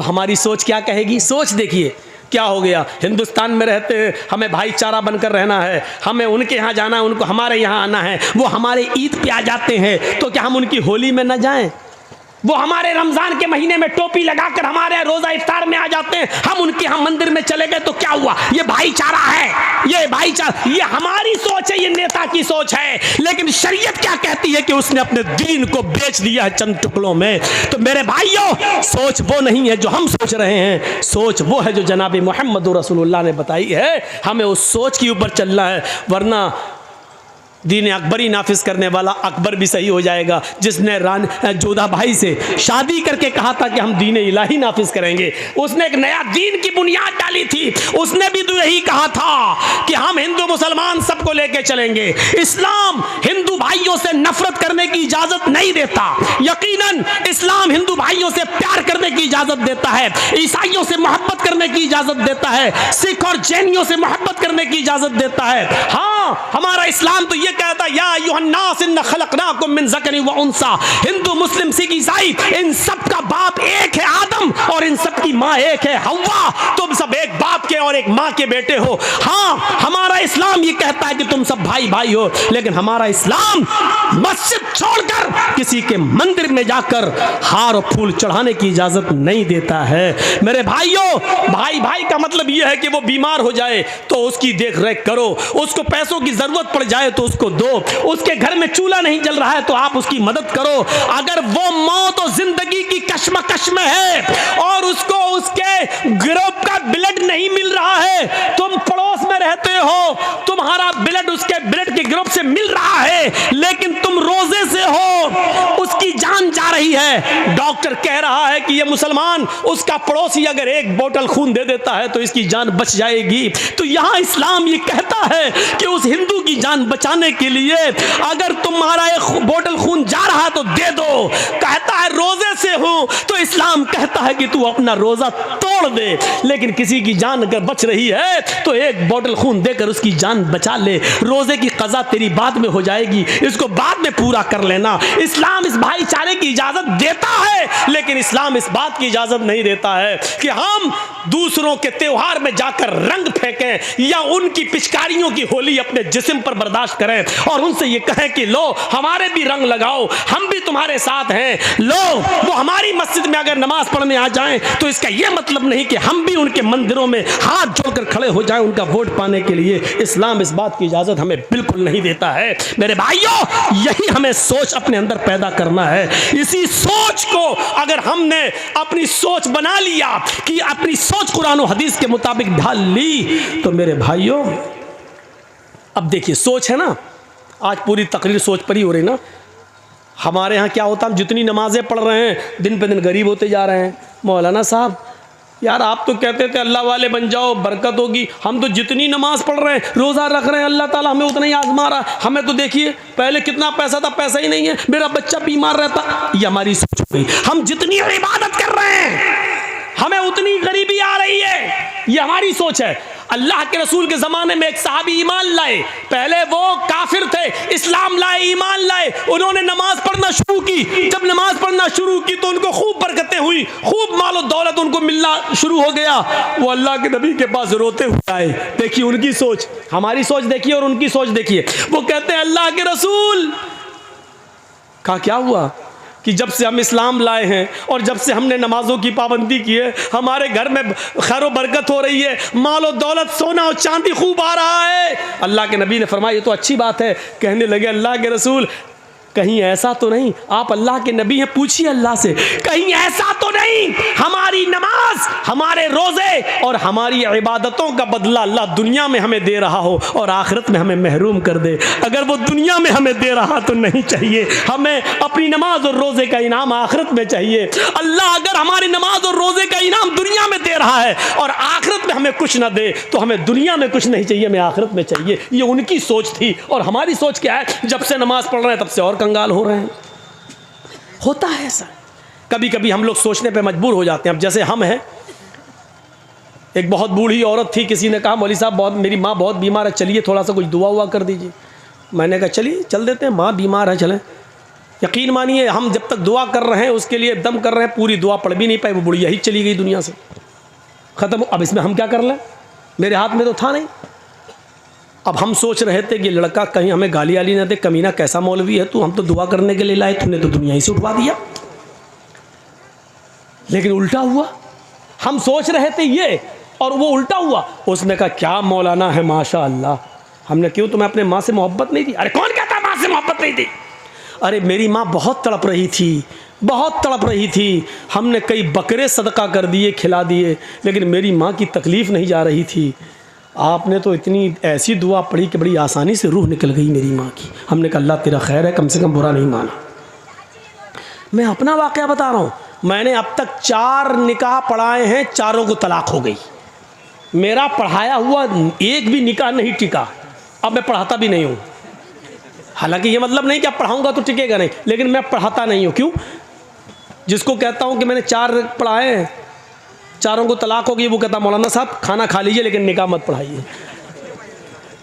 हमारी सोच क्या कहेगी? सोच देखिए क्या हो गया। हिंदुस्तान में रहते हैं, हमें भाईचारा बनकर रहना है, हमें उनके यहाँ जाना है, उनको हमारे यहाँ आना है। वो हमारे ईद पे आ जाते हैं तो क्या हम उनकी होली में न जाएं? वो हमारे रमजान के महीने में टोपी लगाकर हमारे रोजा इफ्तार में आ जाते हैं, हम उनके यहाँ मंदिर में चले गए तो क्या हुआ? ये भाईचारा है, ये भाईचारा, ये हमारी सोच है, ये नेता की सोच है। लेकिन शरीयत क्या कहती है कि उसने अपने दीन को बेच दिया है चंद टुकड़ों में। तो मेरे भाइयों, सोच वो नहीं है जो हम सोच रहे हैं, सोच वो है जो जनाब मोहम्मद रसूलुल्लाह ने बताई है। हमें उस सोच के ऊपर चलना है, वरना दीन अकबरी नाफिज करने वाला अकबर भी सही हो जाएगा, जिसने जोधा भाई से शादी करके कहा था कि हम दीन इलाही नाफिज करेंगे। उसने एक नया दीन की बुनियाद डाली थी। उसने भी तो यही कहा था कि हम हिंदू मुसलमान सबको लेके चलेंगे। इस्लाम हिंदू भाइयों से नफरत करने की इजाजत नहीं देता। यकीनन इस्लाम हिंदू भाइयों से प्यार करने की इजाजत देता है, ईसाइयों से मोहब्बत करने की इजाजत देता है, सिख और जैनियों से मोहब्बत करने की इजाजत देता है। हाँ, हमारा इस्लाम तो ये कहता है, या अय्युहन्नास इन्ना खलकनाकुम मिन ज़करिन व उन्सा। हिंदू मुस्लिम सिख ईसाई इन सब का बाप एक है आदम, और इन सब की माँ एक है हव्वा। तुम सब एक बाप के और एक माँ के बेटे हो। हाँ, हमारा इस्लाम ये कहता है कि तुम सब भाई भाई हो। लेकिन हमारा इस्लाम मस्जिद छोड़कर किसी के मंदिर में जाकर हार और फूल चढ़ाने की इजाजत नहीं देता है। मेरे भाइयों, भाई भाई का मतलब यह है कि वो बीमार हो जाए तो उसकी देख रेख करो, उसको पैसों की जरूरत पड़ जाए तो उसको दो, उसके घर में चूल्हा नहीं जल रहा है तो आप उसकी मदद करो। अगर वो मौत और जिंदगी की कश्मकश में है और उसको उसके ग्रुप का ब्लड नहीं मिल रहा है, तुम पड़ोस में रहते हो, तुम्हारा ब्लड उसके ब्लड के ग्रुप से मिल रहा है, लेकिन तुम रोजे से हो, उसकी जान जा रही है, डॉक्टर कह रहा है कि ये मुसलमान, उसका पड़ोसी अगर एक बोतल खून दे देता है तो इसकी जान बच जाएगी। तो यहां इस्लाम ये कहता है कि उस हिंदू की जान बचाने के लिए अगर तुम्हारा एक बोतल खून जा रहा है तो दे दो। कहता है रोजे से हो तो इस्लाम कहता है कि तू अपना रोजा तोड़ दे, लेकिन किसी की जान अगर बच रही है तो एक बोतल खून देकर उसकी जान बचा ले। रोजे की कज़ा तेरी बाद में हो जाएगी, इसको बाद में पूरा कर लेना। इस्लाम इस भाईचारे की इजाजत देता है, लेकिन इस्लाम इस बात की इजाजत नहीं देता है कि हम दूसरों के त्योहार में जाकर रंग फेंकें या उनकी पिचकारियों की होली अपने जिस्म पर बर्दाश्त करें और उनसे ये कहें कि लो हमारे भी रंग लगाओ, हम भी तुम्हारे साथ हैं। लो, वो हमारी मस्जिद में अगर नमाज पढ़ने आ जाएं तो इसका यह मतलब नहीं कि हम भी उनके मंदिरों में हाथ जोड़कर खड़े हो जाएं उनका वोट पाने के लिए। इस्लाम इस बात की इजाजत हमें बिल्कुल नहीं देता है। मेरे भाइयों, यही हमें सोच अपने अंदर पैदा करना है। इसी सोच को अगर हमने अपनी सोच बना लिया कि अपनी सोच कुरान और हदीस के मुताबिक ढाल ली, तो मेरे भाइयों अब देखिए सोच है ना, आज पूरी तकरीर सोच पर ही हो रही ना। हमारे यहाँ क्या होता, हम जितनी नमाजें पढ़ रहे हैं दिन पे दिन गरीब होते जा रहे हैं। मौलाना साहब यार आप तो कहते थे अल्लाह वाले बन जाओ बरकत होगी, हम तो जितनी नमाज पढ़ रहे हैं, रोज़ा रख रहे हैं, अल्लाह ताला हमें उतना ही आजमा रहा है। हमें तो देखिए पहले कितना पैसा था, पैसा ही नहीं है, मेरा बच्चा बीमार रहता। ये हमारी सोच हो गई। हम जितनी इबादत कर रहे हैं हमें उतनी गरीबी आ रही है, ये हमारी सोच है। अल्लाह के रसूल के ज़माने में एक सहाबी ईमान लाए, पहले वो काफिर थे, इस्लाम लाए, ईमान लाए, उन्होंने नमाज पढ़ना शुरू की। जब नमाज पढ़ना शुरू की तो उनको खूब बरकतें हुई, खूब मालो दौलत उनको मिलना शुरू हो गया। वो अल्लाह के नबी के पास रोते हुए आए। देखिए उनकी सोच, हमारी सोच देखिए और उनकी सोच देखिए। वो कहते हैं अल्लाह के रसूल का क्या हुआ कि जब से हम इस्लाम लाए हैं और जब से हमने नमाजों की पाबंदी की है, हमारे घर में खैर बरकत हो रही है, माल और दौलत, सोना और चांदी खूब आ रहा है। अल्लाह के नबी ने फरमाया ये तो अच्छी बात है। कहने लगे अल्लाह के रसूल कहीं ऐसा तो नहीं, आप अल्लाह के नबी हैं, पूछिए अल्लाह से, कहीं ऐसा तो नहीं हमारी नमाज, हमारे रोजे और हमारी इबादतों का बदला अल्लाह दुनिया में हमें दे रहा हो और आखिरत में हमें महरूम कर दे। अगर वो दुनिया में हमें दे रहा तो नहीं चाहिए, हमें अपनी नमाज और रोजे का इनाम आखिरत में चाहिए। अल्लाह अगर हमारी नमाज और रोजे का इनाम दुनिया में दे रहा है और आखिरत में हमें कुछ ना दे तो हमें दुनिया में कुछ नहीं चाहिए, हमें आखिरत में चाहिए। ये उनकी सोच थी। और हमारी सोच क्या है, जब से नमाज पढ़ रहे हैं तब से और कंगाल हो रहे हैं। होता है ऐसा, कभी कभी हम लोग सोचने पे मजबूर हो जाते हैं। अब जैसे हम हैं, एक बहुत बूढ़ी औरत थी, किसी ने कहा मौलवी साहब बहुत मेरी माँ बहुत बीमार है, चलिए थोड़ा सा कुछ दुआ हुआ कर दीजिए। मैंने कहा चलिए चल देते हैं, माँ बीमार है चलें। यकीन मानिए हम जब तक दुआ कर रहे हैं उसके लिए दम कर रहे हैं, पूरी दुआ पढ़ भी नहीं पाए, वो बुढ़िया ही चली गई दुनिया से, ख़त्म। अब इसमें हम क्या कर लें, मेरे हाथ में तो था नहीं। अब हम सोच रहे थे कि लड़का कहीं हमें गाली वाली ना दे, कमीना कैसा मौलवी है तू, हम तो दुआ करने के लिए लाए, तूने तो दुनिया ही से उठवा दिया। लेकिन उल्टा हुआ, हम सोच रहे थे ये और वो उल्टा हुआ। उसने कहा क्या मौलाना है माशा अल्लाह। हमने क्यों, तुम्हें अपने माँ से मोहब्बत नहीं थी? अरे कौन कहता माँ से मोहब्बत नहीं थी? अरे मेरी माँ बहुत तड़प रही थी, बहुत तड़प रही थी, हमने कई बकरे सदका कर दिए, खिला दिए, लेकिन मेरी माँ की तकलीफ़ नहीं जा रही थी। आपने तो इतनी ऐसी दुआ पढ़ी कि बड़ी आसानी से रूह निकल गई मेरी माँ की। हमने कहा अल्लाह तेरा खैर है, कम से कम बुरा नहीं माना। मैं अपना वाक़या बता रहा हूँ, मैंने अब तक 4 निकाह पढ़ाए हैं, चारों को तलाक हो गई। मेरा पढ़ाया हुआ एक भी निकाह नहीं टिका, अब मैं पढ़ाता भी नहीं हूँ। हालांकि ये मतलब नहीं कि अब पढ़ाऊँगा तो टिकेगा नहीं, लेकिन मैं पढ़ाता नहीं हूँ। क्यों? जिसको कहता हूँ कि मैंने 4 पढ़ाए हैं, चारों को तलाक हो गई, वो कहता मौलाना साहब खाना खा लीजिए लेकिन निकाह मत पढ़ाइए,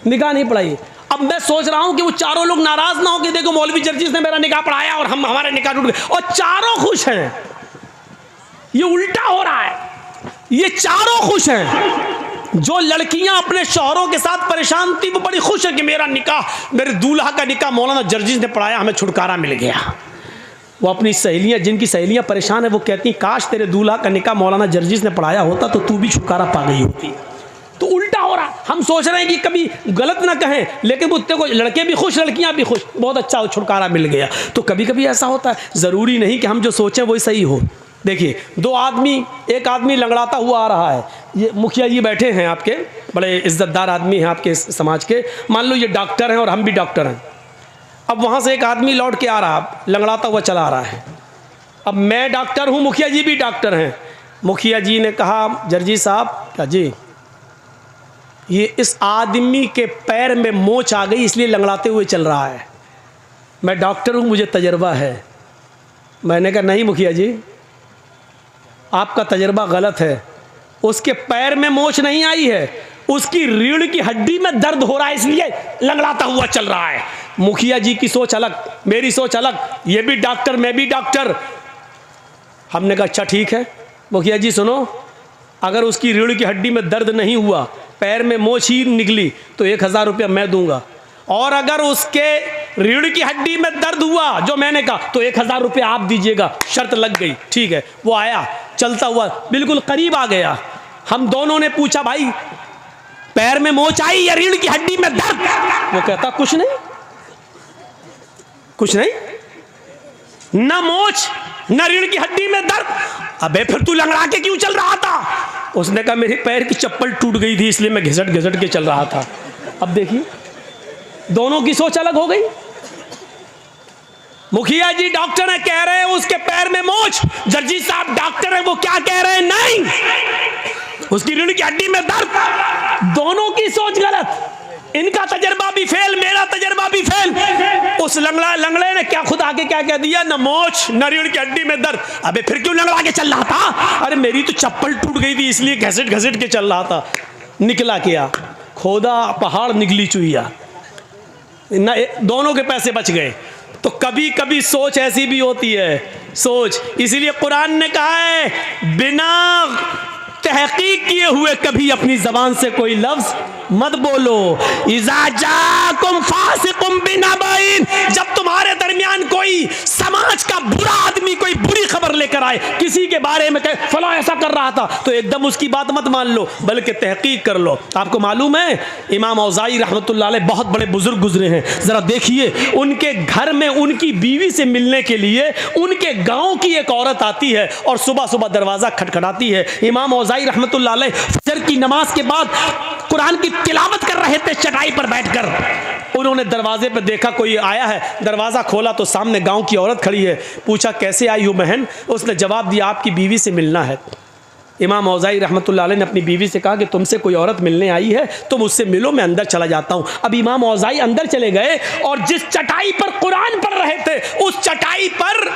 निकाह नहीं पढ़ाइए। अब मैं सोच रहा हूँ कि वो चारों लोग नाराज़ ना हो कि देखो मौलवी जर्जिस ने मेरा निकाह पढ़ाया और हमारे निकाह टूट गए, और चारों खुश हैं। ये उल्टा हो रहा है, ये चारों खुश हैं। जो लड़कियां अपने शौहरों के साथ परेशान थी वो बड़ी खुश है कि मेरा निकाह, मेरे दूल्हा का निकाह मौलाना जर्जिस ने पढ़ाया, हमें छुटकारा मिल गया। वो अपनी सहेलियां, जिनकी सहेलियां परेशान है, वो कहती काश तेरे दूल्हा का निकाह मौलाना जर्जिस ने पढ़ाया होता तो तू भी छुटकारा पा गई होती। तो उल्टा हो रहा। हम सोच रहे हैं कि कभी गलत ना कहें, लेकिन मुझसे को लड़के भी खुश, लड़कियां भी खुश, बहुत अच्छा छुटकारा मिल गया। तो कभी कभी ऐसा होता है, ज़रूरी नहीं कि हम जो सोचें वही सही हो। देखिए एक आदमी लंगड़ाता हुआ आ रहा है, ये मुखिया जी बैठे हैं आपके, बड़े इज्जतदार आदमी हैं आपके समाज के, मान लो ये डॉक्टर हैं और हम भी डॉक्टर हैं। अब वहाँ से एक आदमी लौट के आ रहा, लंगड़ाता हुआ चला आ रहा है। अब मैं डॉक्टर हूँ, मुखिया जी भी डॉक्टर हैं। मुखिया जी ने कहा जर्जी साहब, क्या जी, ये इस आदमी के पैर में मोच आ गई इसलिए लंगड़ाते हुए चल रहा है। मैं डॉक्टर हूँ, मुझे तजर्बा है। मैंने कहा नहीं मुखिया जी, आपका तजर्बा गलत है। उसके पैर में मोच नहीं आई है, उसकी रीढ़ की हड्डी में दर्द हो रहा है इसलिए लंगड़ाता हुआ चल रहा है। मुखिया जी की सोच अलग, मेरी सोच अलग, ये भी डॉक्टर मैं भी डॉक्टर। हमने कहा अच्छा ठीक है मुखिया जी सुनो, अगर उसकी रीढ़ की हड्डी में दर्द नहीं हुआ, पैर में मोच ही निकली तो 1000 रुपया मैं दूंगा, और अगर उसके रीढ़ की हड्डी में दर्द हुआ जो मैंने कहा तो 1000 रुपया आप दीजिएगा। शर्त लग गई। ठीक है, वो आया चलता हुआ बिल्कुल करीब आ गया। हम दोनों ने पूछा भाई पैर में मोच आई या रीढ़ की हड्डी में दर्द? वो कहता कुछ नहीं, कुछ नहीं, ना मोच ना रीढ़ की हड्डी में दर्द। अबे फिर तू लंगड़ा के क्यों चल रहा था? उसने कहा मेरे पैर की चप्पल टूट गई थी इसलिए मैं घिसट घिसट के चल रहा था। अब देखिए दोनों की सोच अलग हो गई। मुखिया जी डॉक्टर है, कह रहे हैं उसके पैर में मोच, जर्जी साहब डॉक्टर है, वो क्या कह रहे हैं, नहीं उसकी रीढ़ की हड्डी में दर्द। दोनों की सोच गलत, इनका तजर्बा भी फेल, मेरा तजर्बा भी फेल। उस लंगड़े ने क्या खुद आके क्या कह दिया, न मोच न रीढ़ की हड्डी में दर्द। अबे फिर क्यों लंगड़ा के चल रहा था? अरे मेरी तो चप्पल टूट गई थी इसलिए घसीट घसीट के चल रहा था। निकला क्या, खोदा पहाड़ निकली चुहिया, दोनों के पैसे बच गए। तो कभी कभी सोच ऐसी भी होती है, सोच। इसीलिए कुरान ने कहा है बिना तहकीक किए हुए कभी अपनी जबान से कोई लफ्ज मत बोलो। इज़ा जाकुम फासिकुम बिनबाइन, जब तुम्हारे दरमियान कोई समाज का बुरा आदमी कोई बुरी खबर लेकर आए, किसी के बारे में कहे फला ऐसा कर रहा था, तो एकदम उसकी बात मत मान लो, बल्कि तहकीक कर लो। आपको मालूम है इमाम औज़ाई रहमतुल्लाह अलैह बहुत बड़े बुजुर्ग गुजरे हैं। ज़रा देखिए उनके घर में उनकी बीवी से मिलने के लिए उनके गाँव की एक औरत आती है और सुबह सुबह दरवाज़ा खटखटाती है। इमाम औज़ाई रहमतुल्लाह अलैह फजर की नमाज के बाद कुरान की तिलावत कर रहे थे चटाई पर बैठकर। उन्होंने दरवाजे पर देखा कोई आया है, दरवाज़ा खोला तो सामने गांव की औरत खड़ी है। पूछा कैसे आई हो बहन? उसने जवाब दिया आपकी बीवी से मिलना है। इमाम औज़ाई रहमतुल्लाह अलैह ने अपनी बीवी से कहा कि तुमसे कोई औरत मिलने आई है, तुम उससे मिलो, मैं अंदर चला जाता हूँ। अब इमाम औज़ाई अंदर चले गए और जिस चटाई पर कुरान पढ़ रहे थे उस चटाई पर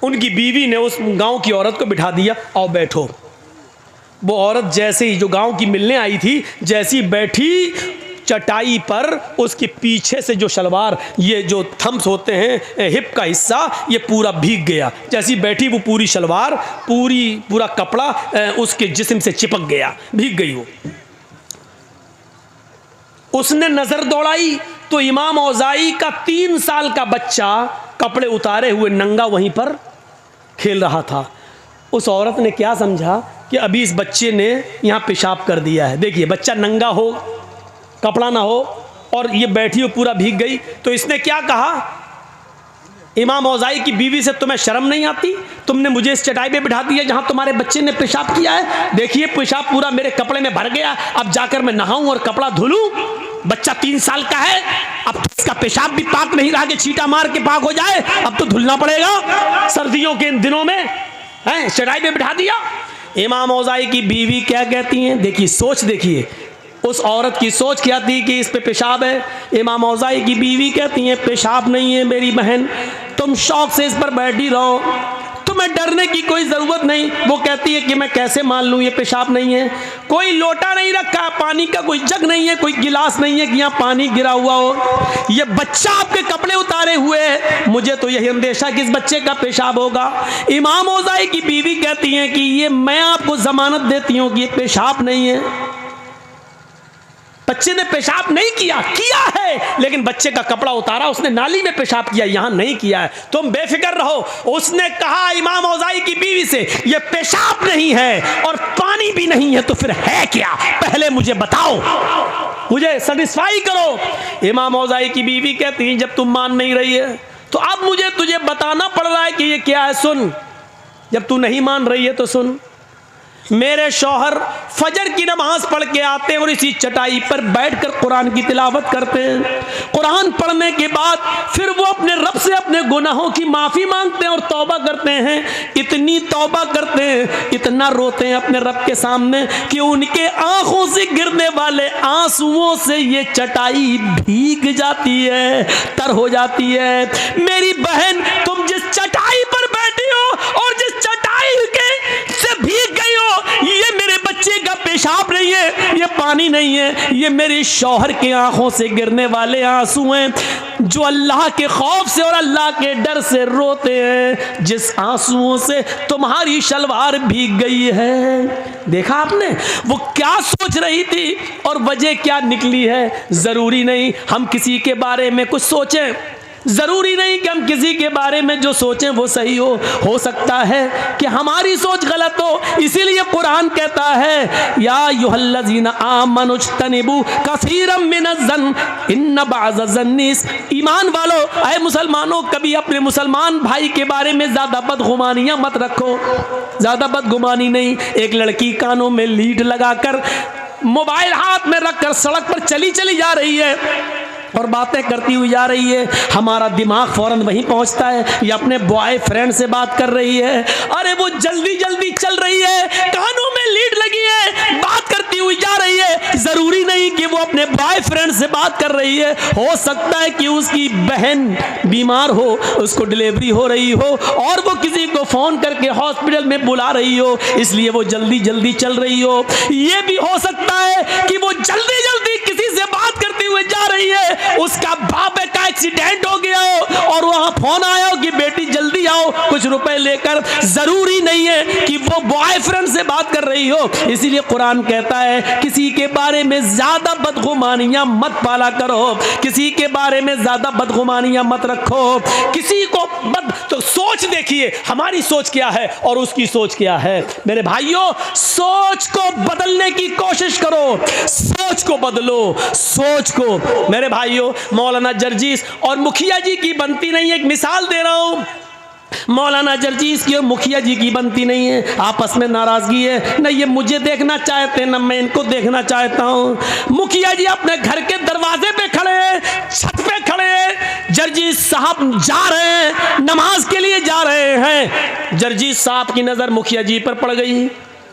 उनकी बीवी ने उस गाँव की औरत को बिठा दिया, आओ बैठो। वो औरत जैसे ही, जो गांव की मिलने आई थी, जैसी बैठी चटाई पर उसके पीछे से जो शलवार, ये जो थम्स होते हैं हिप का हिस्सा, ये पूरा भीग गया। जैसी बैठी वो पूरी शलवार, पूरा कपड़ा उसके जिस्म से चिपक गया, भीग गई वो। उसने नजर दौड़ाई तो इमाम औज़ाई का 3 साल का बच्चा कपड़े उतारे हुए नंगा वहीं पर खेल रहा था। उस औरत ने क्या समझा कि अभी इस बच्चे ने यहाँ पेशाब कर दिया है। देखिए, बच्चा नंगा हो, कपड़ा ना हो, और ये बैठी हो पूरा भीग गई। तो इसने क्या कहा, इमाम औज़ाई की बीवी से, तुम्हें शर्म नहीं आती? तुमने मुझे इस चटाई पे बिठा दिया जहाँ तुम्हारे बच्चे ने पेशाब किया है। देखिए, पेशाब पूरा मेरे कपड़े में भर गया, अब जाकर मैं नहाऊं और कपड़ा धुलूं? बच्चा 3 साल का है, अब इसका पेशाब भी पाक नहीं रहा कि छींटा मार के पाक हो जाए, अब तो धुलना पड़ेगा। सर्दियों के इन दिनों में हैं, चटाई पे बिठा दिया। इमाम औज़ाई की बीवी क्या कहती हैं, देखिए, सोच देखिए उस औरत की सोच क्या थी कि इस पे पेशाब है। इमाम औज़ाई की बीवी कहती हैं, पेशाब नहीं है मेरी बहन, तुम शौक से इस पर बैठी रहो, तुम्हें डरने की कोई ज़रूरत नहीं। वो कहती है कि मैं कैसे मान लूँ ये पेशाब नहीं है? कोई लोटा नहीं रखा, पानी का कोई जग नहीं है, कोई गिलास नहीं है कि यहाँ पानी गिरा हुआ हो। ये बच्चा आपके कपड़े उतारे हुए है, मुझे तो यही अंदेशा कि इस बच्चे का पेशाब होगा। इमाम औज़ाई की बीवी कहती हैं कि ये मैं आपको ज़मानत देती हूँ कि ये पेशाब नहीं है, बच्चे ने पेशाब नहीं किया है, लेकिन बच्चे का कपड़ा उतारा, उसने नाली में पेशाब किया, यहां नहीं किया है, तुम बेफिक्र रहो। उसने कहा इमाम औज़ाई की बीवी से, ये पेशाब नहीं है और पानी भी नहीं है, तो फिर है क्या? पहले मुझे बताओ, मुझे सेटिस्फाई करो। इमाम औज़ाई की बीवी कहती है, जब तुम मान नहीं रही है तो अब मुझे तुझे बताना पड़ रहा है कि ये क्या है। सुन, जब तू नहीं मान रही है तो सुन। मेरे शौहर फजर की नमाज पढ़ के आते हैं और इसी चटाई पर बैठकर कुरान की तिलावत करते हैं। कुरान पढ़ने के बाद फिर वो अपने रब से अपने गुनाहों की माफ़ी मांगते हैं और तौबा करते हैं। इतनी तौबा करते हैं, इतना रोते हैं अपने रब के सामने कि उनके आंखों से गिरने वाले आंसुओं से ये चटाई भीग जाती है, तर हो जाती है। मेरी बहन, तुम जिस चटाई पर बैठी हो और जिस चटाई के से भीग गई हो, ये मेरे बच्चे का पेशाब नहीं है, ये पानी नहीं है, ये मेरे शौहर के आंखों से गिरने वाले आंसू हैं, जो अल्लाह के खौफ से और अल्लाह के डर से रोते हैं, जिस आंसुओं से तुम्हारी शलवार भीग गई है। देखा आपने वो क्या सोच रही थी और वजह क्या निकली है। ज़रूरी नहीं हम किसी के बारे में कुछ सोचें, ज़रूरी नहीं कि हम किसी के बारे में जो सोचें वो सही हो सकता है कि हमारी सोच गलत हो। इसीलिए कुरान कहता है, या अय्युहल्लज़ीना आमनु इज्तनिबू कसीरम मिनज़्ज़न इन्न बअज़-ज़न्नि, ईमान वालों, अय मुसलमानों, कभी अपने मुसलमान भाई के बारे में ज़्यादा बदगुमानियाँ मत रखो। ज़्यादा बदगुमानी नहीं। एक लड़की कानों में लीड लगाकर, मोबाइल हाथ में रखकर सड़क पर चली जा रही है और बातें करती हुई जा रही है, हमारा दिमाग फौरन वहीं पहुंचता है, ये अपने बॉयफ्रेंड से बात कर रही है। अरे वो जल्दी चल रही है, कानों में लीड लगी है, बात करती हुई जा रही है। जरूरी नहीं कि वो अपने बॉयफ्रेंड से बात कर रही है, हो सकता है कि उसकी बहन बीमार हो, उसको डिलीवरी हो रही हो और वो किसी को फोन करके हॉस्पिटल में बुला रही हो, इसलिए वो जल्दी चल रही हो। ये भी हो सकता है कि वो जल्दी किसी से बात करती हुई जा रही है, उसका बाप का एक्सीडेंट हो गया हो और वहां फोन आया हो कि बेटी जल्दी आओ कुछ रुपए लेकर। जरूरी नहीं है कि वो बॉयफ्रेंड से बात कर रही हो। इसीलिए कुरान कहता है किसी के बारे में ज्यादा बदगुमानियां मत पाला करो, किसी के बारे में ज्यादा बदगुमानियां मत रखो, किसी को तो सोच देखिए हमारी सोच क्या है और उसकी सोच क्या है। मेरे भाइयों, सोच को बदलने की कोशिश करो, सोच को बदलो, सोच को। मेरे भाइयों, मौलाना जर्जीस और मुखिया जी की बनती नहीं है। एक मिसाल दे रहा हूं, मौलाना जर्जीस की और मुखिया जी की बनती नहीं है, आपस में नाराजगी है। न ये मुझे देखना चाहते न मैं इनको देखना चाहता हूं। मुखिया जी अपने घर के दरवाजे पे खड़े हैं, छत पे खड़े हैं, जर्जीस साहब जा रहे हैं, नमाज के लिए जा रहे हैं। जर्जीस साहब की नजर मुखिया जी पर पड़ गई।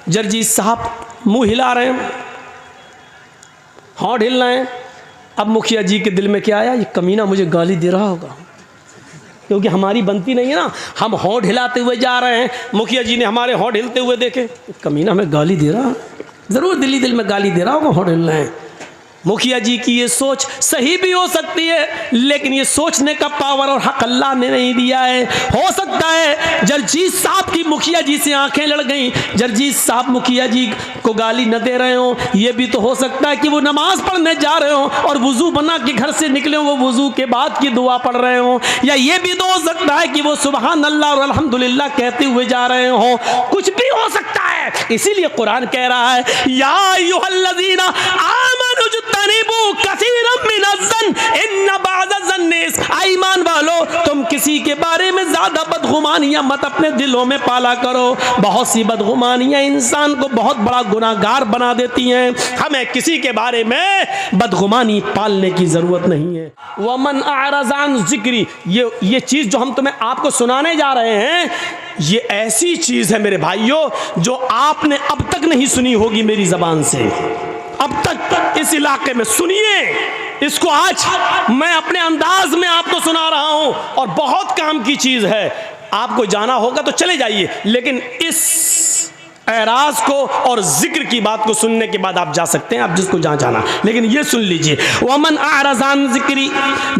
जर्जीस साहब मुंह हिला रहे हैं, होंठ हिल रहे हैं। अब मुखिया जी के दिल में क्या आया, ये कमीना मुझे गाली दे रहा होगा, क्योंकि हमारी बनती नहीं है ना, हम होंठ हिलाते हुए जा रहे हैं। मुखिया जी ने हमारे होंठ हिलते हुए देखे, कमीना में गाली दे रहा, ज़रूर दिल में गाली दे रहा होगा, होंठ हिल रहे हैं। मुखिया जी की ये सोच सही भी हो सकती है, लेकिन ये सोचने का पावर और हक अल्लाह ने नहीं दिया है। हो सकता है जरजीत साहब की मुखिया जी से आंखें लड़ गईं, जरजीत साहब मुखिया जी को गाली न दे रहे हो। ये भी तो हो सकता है कि वो नमाज पढ़ने जा रहे हो और वुजू बना के घर से निकले हो, वो वुजू के बाद की दुआ पढ़ रहे हो। या ये भी तो हो सकता है कि वो सुबहान अल्लाह और अल्हम्दुलिल्लाह कहते हुए जा रहे हो। कुछ भी हो सकता है। इसीलिए कुरान कह रहा है या अय्युहल्लज़ीना आमनु जुतनिबू कसीरम मिनज़्ज़न इन्न बअज़ ईमान वालो, तुम किसी के बारे में ज्यादा बदगुमानियां मत अपने दिलों में पाला करो। बहुत सी बदगुमानियां इंसान को बहुत बड़ा गुनाहगार बना देती हैं। हमें किसी के बारे में बदगुमानी पालने की जरूरत नहीं है। वमन अअरज़ अन ज़िक्री, ये चीज जो हम तुम्हें आपको सुनाने जा रहे हैं, ये ऐसी चीज है मेरे भाइयों जो आपने अब तक नहीं सुनी होगी मेरी जबान से। अब तक इस इलाके में सुनिए इसको, आज मैं अपने अंदाज में आपको सुना रहा हूं और बहुत काम की चीज है। आपको जाना होगा तो चले जाइए, लेकिन इस एराज को और जिक्र की बात को सुनने के बाद आप जा सकते हैं, आप जिसको जहां जाना। लेकिन ये सुन लीजिए, वमन अअरज़ अन ज़िक्री,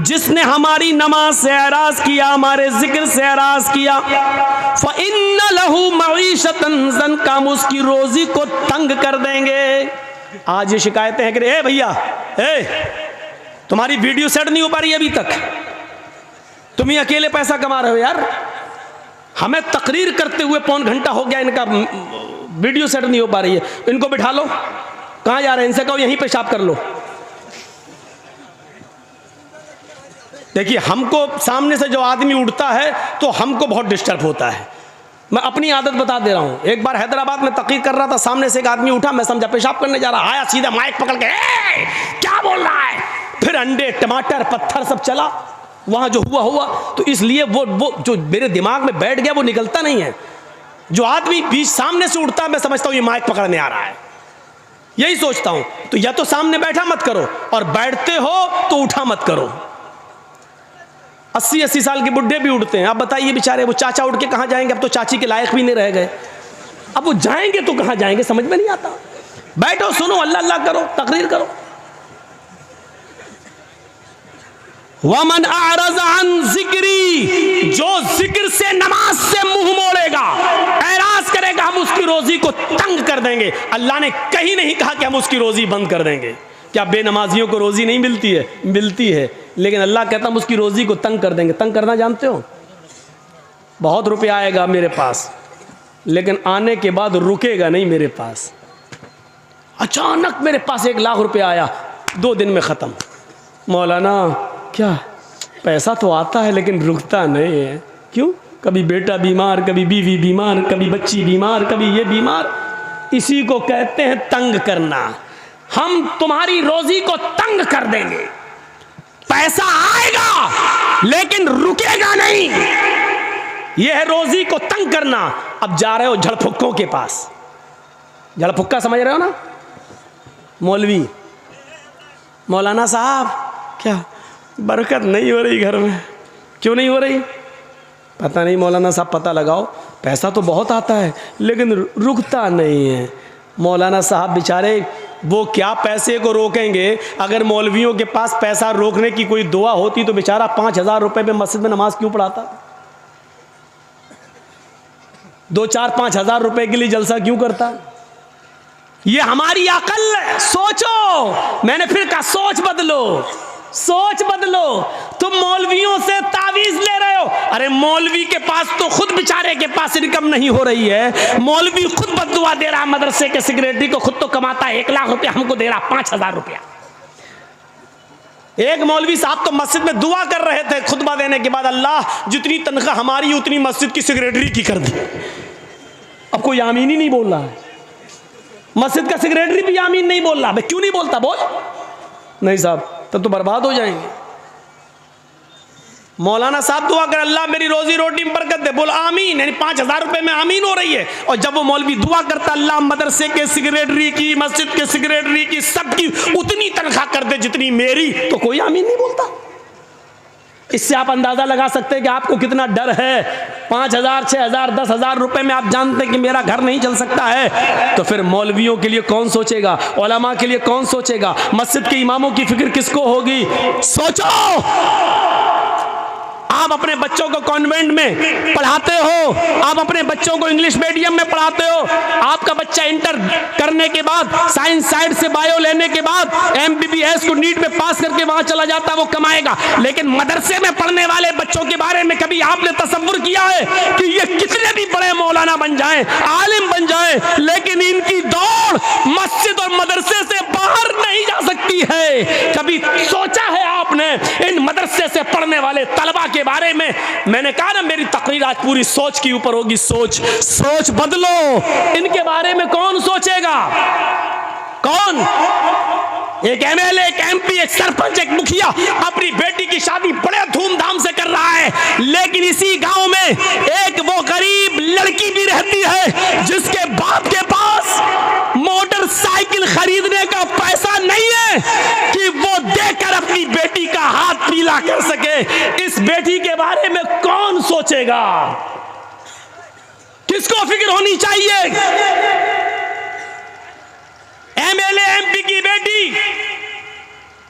जिसने हमारी नमाज से एराज किया, हमारे जिक्र से एराज किया, फ़इन्न लहू मईशतन ज़ंका, हम उसकी रोजी को तंग कर देंगे। आज ये शिकायतें हैं कि ए भैया, तुम्हारी वीडियो सेट नहीं हो पा रही अभी तक, तुम ही अकेले पैसा कमा रहे हो यार, हमें तकरीर करते हुए पौन घंटा हो गया, इनका वीडियो सेट नहीं हो पा रही है, इनको बिठा लो। कहां जा रहे हैं? इनसे कहो यहीं पेशाब कर लो। देखिए, हमको सामने से जो आदमी उठता है तो हमको बहुत डिस्टर्ब होता है। मैं अपनी आदत बता दे रहा हूं। एक बार हैदराबाद में तकरीर कर रहा था, सामने से एक आदमी उठा, मैं समझा पेशाब करने जा रहा, आया सीधा माइक पकड़ के क्या बोल रहा है, फिर अंडे टमाटर पत्थर सब चला। वहां जो हुआ तो इसलिए वो जो मेरे दिमाग में बैठ गया वो निकलता नहीं है। जो आदमी बीच सामने से उठता है, मैं समझता हूं ये माइक पकड़ने आ रहा है, यही सोचता हूं। तो या तो सामने बैठा मत करो, और बैठते हो तो उठा मत करो। 80-80 साल के बुढ़े भी उठते हैं। अब बताइए बेचारे, वो चाचा उठ के कहां जाएंगे? अब तो चाची के लायक भी नहीं रह गए, अब वो जाएंगे तो कहां जाएंगे, समझ में नहीं आता। बैठो, सुनो, अल्लाह अल्लाह करो, तकरीर करो। वमन अअरज़ अन ज़िक्री, जो जिक्र से नमाज से मुंह मोड़ेगा, एराज करेगा, हम उसकी रोजी को तंग कर देंगे। अल्लाह ने कहीं नहीं कहा कि हम उसकी रोजी बंद कर देंगे। क्या बेनमाजियों को रोजी नहीं मिलती है? मिलती है, लेकिन अल्लाह कहता हम उसकी रोजी को तंग कर देंगे। तंग करना जानते हो? बहुत रुपया आएगा मेरे पास, लेकिन आने के बाद रुकेगा नहीं मेरे पास। अचानक मेरे पास 1 लाख रुपया आया, 2 दिन में ख़त्म। मौलाना क्या, पैसा तो आता है लेकिन रुकता नहीं है, क्यों? कभी बेटा बीमार, कभी बीवी बीमार, कभी बच्ची बीमार, कभी ये बीमार। इसी को कहते हैं तंग करना। हम तुम्हारी रोजी को तंग कर देंगे। पैसा आएगा लेकिन रुकेगा नहीं, यह है रोजी को तंग करना। अब जा रहे हो झड़फुक्कों के पास। झड़फुक्का समझ रहे हो ना? मौलवी, मौलाना साहब क्या बरकत नहीं हो रही घर में? क्यों नहीं हो रही? पता नहीं मौलाना साहब, पता लगाओ। पैसा तो बहुत आता है लेकिन रुकता नहीं है। मौलाना साहब बेचारे, वो क्या पैसे को रोकेंगे? अगर मौलवियों के पास पैसा रोकने की कोई दुआ होती तो बेचारा 5,000 रुपए में मस्जिद में नमाज क्यों पढ़ाता? 2-4-5 हज़ार रुपए के लिए जलसा क्यों करता? ये हमारी अकल है। सोचो, मैंने फिर कहा सोच बदलो, सोच बदलो। तुम मौलवियों से तावीज ले रहे हो। अरे मौलवी के पास तो खुद बेचारे के पास इनकम नहीं हो रही है। मौलवी खुद बद्दुआ दे रहा, मदरसे के सेक्रेटरी को खुद तो कमाता है 1 लाख रुपया, हमको दे रहा 5,000 रुपया। एक मौलवी साहब तो मस्जिद में दुआ कर रहे थे खुतबा देने के बाद, अल्लाह जितनी तनख्वाह हमारी उतनी मस्जिद की सेक्रेटरी की कर दी। अब कोई आमीन ही नहीं बोल रहा है। मस्जिद का सेक्रेटरी भी आमीन नहीं बोल रहा। क्यों नहीं बोलता? बोल। नहीं साहब, तब तो बर्बाद हो जाएंगे। मौलाना साहब दुआ कर, अल्लाह मेरी रोजी रोटी में बरकत दे, बोल आमीन। यानी 5,000 रुपए में आमीन हो रही है। और जब वो मौलवी दुआ करता, अल्लाह मदरसे के सेक्रेटरी की, मस्जिद के सेक्रेटरी की, सबकी उतनी तनख्वाह कर दे जितनी मेरी, तो कोई आमीन नहीं बोलता। इससे आप अंदाजा लगा सकते हैं कि आपको कितना डर है 5,000, 6,000, 10,000 रुपए में आप जानते हैं कि मेरा घर नहीं चल सकता है, तो फिर मौलवियों के लिए कौन सोचेगा, उलमा के लिए कौन सोचेगा, मस्जिद के इमामों की फिक्र किसको होगी? सोचो। आप अपने बच्चों को कॉन्वेंट में पढ़ाते हो, आप अपने बच्चों को इंग्लिश मीडियम में पढ़ाते हो, आपका बच्चा इंटर करने के बाद साइंस साइड से बायो लेने के बाद MBBS को नीट में पास करके वहां चला जाता, वो कमाएगा। लेकिन मदरसे में पढ़ने वाले बच्चों के बारे में कभी आपने तसव्वुर किया है कि ये कितने भी बड़े मौलाना बन जाएं, आलिम बन जाएं, लेकिन इनकी दौड़ मस्जिद और मदरसे से बाहर नहीं जा सकती है? कभी सोचा है आपने इन मदरसे से पढ़ने वाले तलबा के बारे में? मैंने कहा ना, मेरी तकरीर आज पूरी सोच के ऊपर होगी। सोच बदलो। इनके बारे में कौन सोचेगा? कौन? एक MLA, एक MP, एक सरपंच, एक मुखिया अपनी बेटी की शादी बड़े धूमधाम से कर रहा है, लेकिन इसी गांव में एक वो गरीब लड़की भी रहती है जिसके बाप के पास मोटरसाइकिल खरीदने का पैसा नहीं है कि वो देकर अपनी बेटी का हाथ पीला कर सके। इस बेटी के बारे में कौन सोचेगा? किसको फिक्र होनी चाहिए? MLA, MP की बेटी,